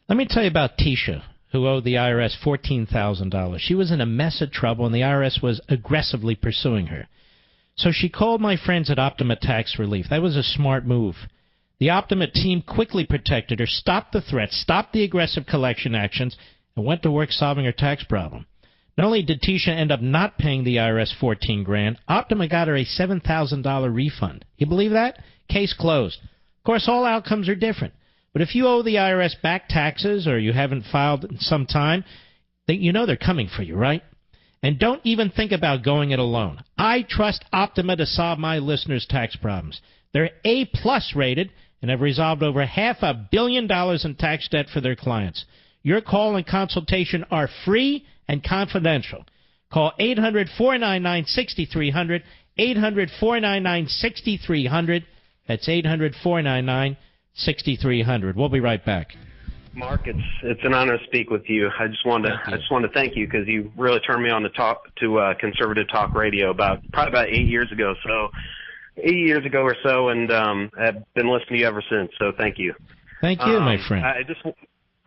Let me tell you about Tisha, who owed the IRS $14,000. She was in a mess of trouble, and the IRS was aggressively pursuing her. So she called my friends at Optima Tax Relief. That was a smart move. The Optima team quickly protected her, stopped the threats, stopped the aggressive collection actions, and went to work solving her tax problem. Not only did Tisha end up not paying the IRS $14,000, Optima got her a $7,000 refund. You believe that? Case closed. Of course, all outcomes are different. But if you owe the IRS back taxes or you haven't filed in some time, you know they're coming for you, right? And don't even think about going it alone. I trust Optima to solve my listeners' tax problems. They're A-plus rated and have resolved over $500 million in tax debt for their clients. Your call and consultation are free and confidential. Call 800-499-6300, 800-499-6300. That's 800-499-6300. We'll be right back. Mark, it's an honor to speak with you. I just wanted to thank you because you really turned me on to conservative talk radio probably about 8 years ago. So 8 years ago or so, and I've been listening to you ever since. So thank you. Thank you, my friend.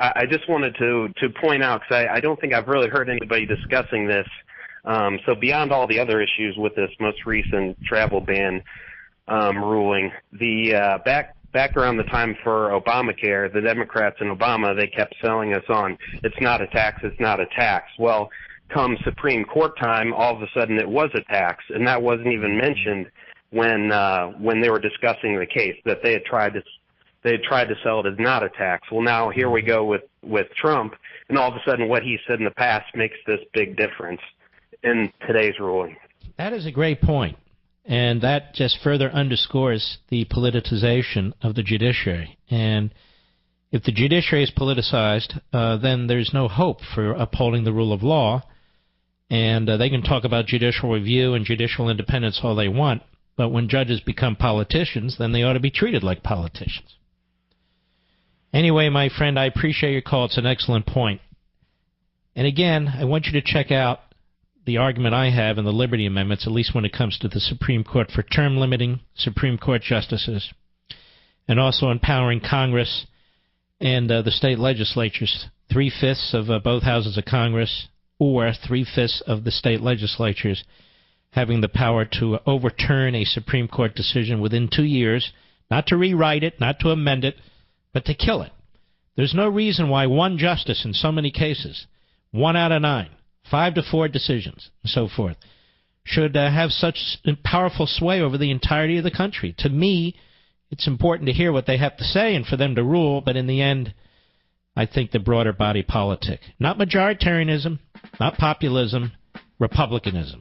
I just wanted to point out, because I don't think I've really heard anybody discussing this. So beyond all the other issues with this most recent travel ban ruling, the back around the time for Obamacare, the Democrats and Obama, they kept selling us on, it's not a tax, it's not a tax. Well, come Supreme Court time, all of a sudden it was a tax, and that wasn't even mentioned when they were discussing the case, that they had tried to sell it as not a tax. Well, now here we go with Trump, and all of a sudden what he said in the past makes this big difference in today's ruling. That is a great point, and that just further underscores the politicization of the judiciary. And if the judiciary is politicized, then there's no hope for upholding the rule of law, and they can talk about judicial review and judicial independence all they want, but when judges become politicians, then they ought to be treated like politicians. Anyway, my friend, I appreciate your call. It's an excellent point. And again, I want you to check out the argument I have in the Liberty Amendments, at least when it comes to the Supreme Court, for term limiting Supreme Court justices, and also empowering Congress and the state legislatures, 3/5 of both houses of Congress, or 3/5 of the state legislatures, having the power to overturn a Supreme Court decision within 2 years, not to rewrite it, not to amend it, but to kill it. There's no reason why one justice in so many cases, 1 out of 9, 5-4 decisions, and so forth, should have such powerful sway over the entirety of the country. To me, it's important to hear what they have to say and for them to rule, but in the end, I think the broader body politic. Not majoritarianism, not populism, republicanism.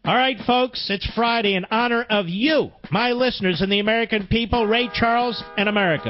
All right, folks, it's Friday in honor of you, my listeners, and the American people, Ray Charles and America.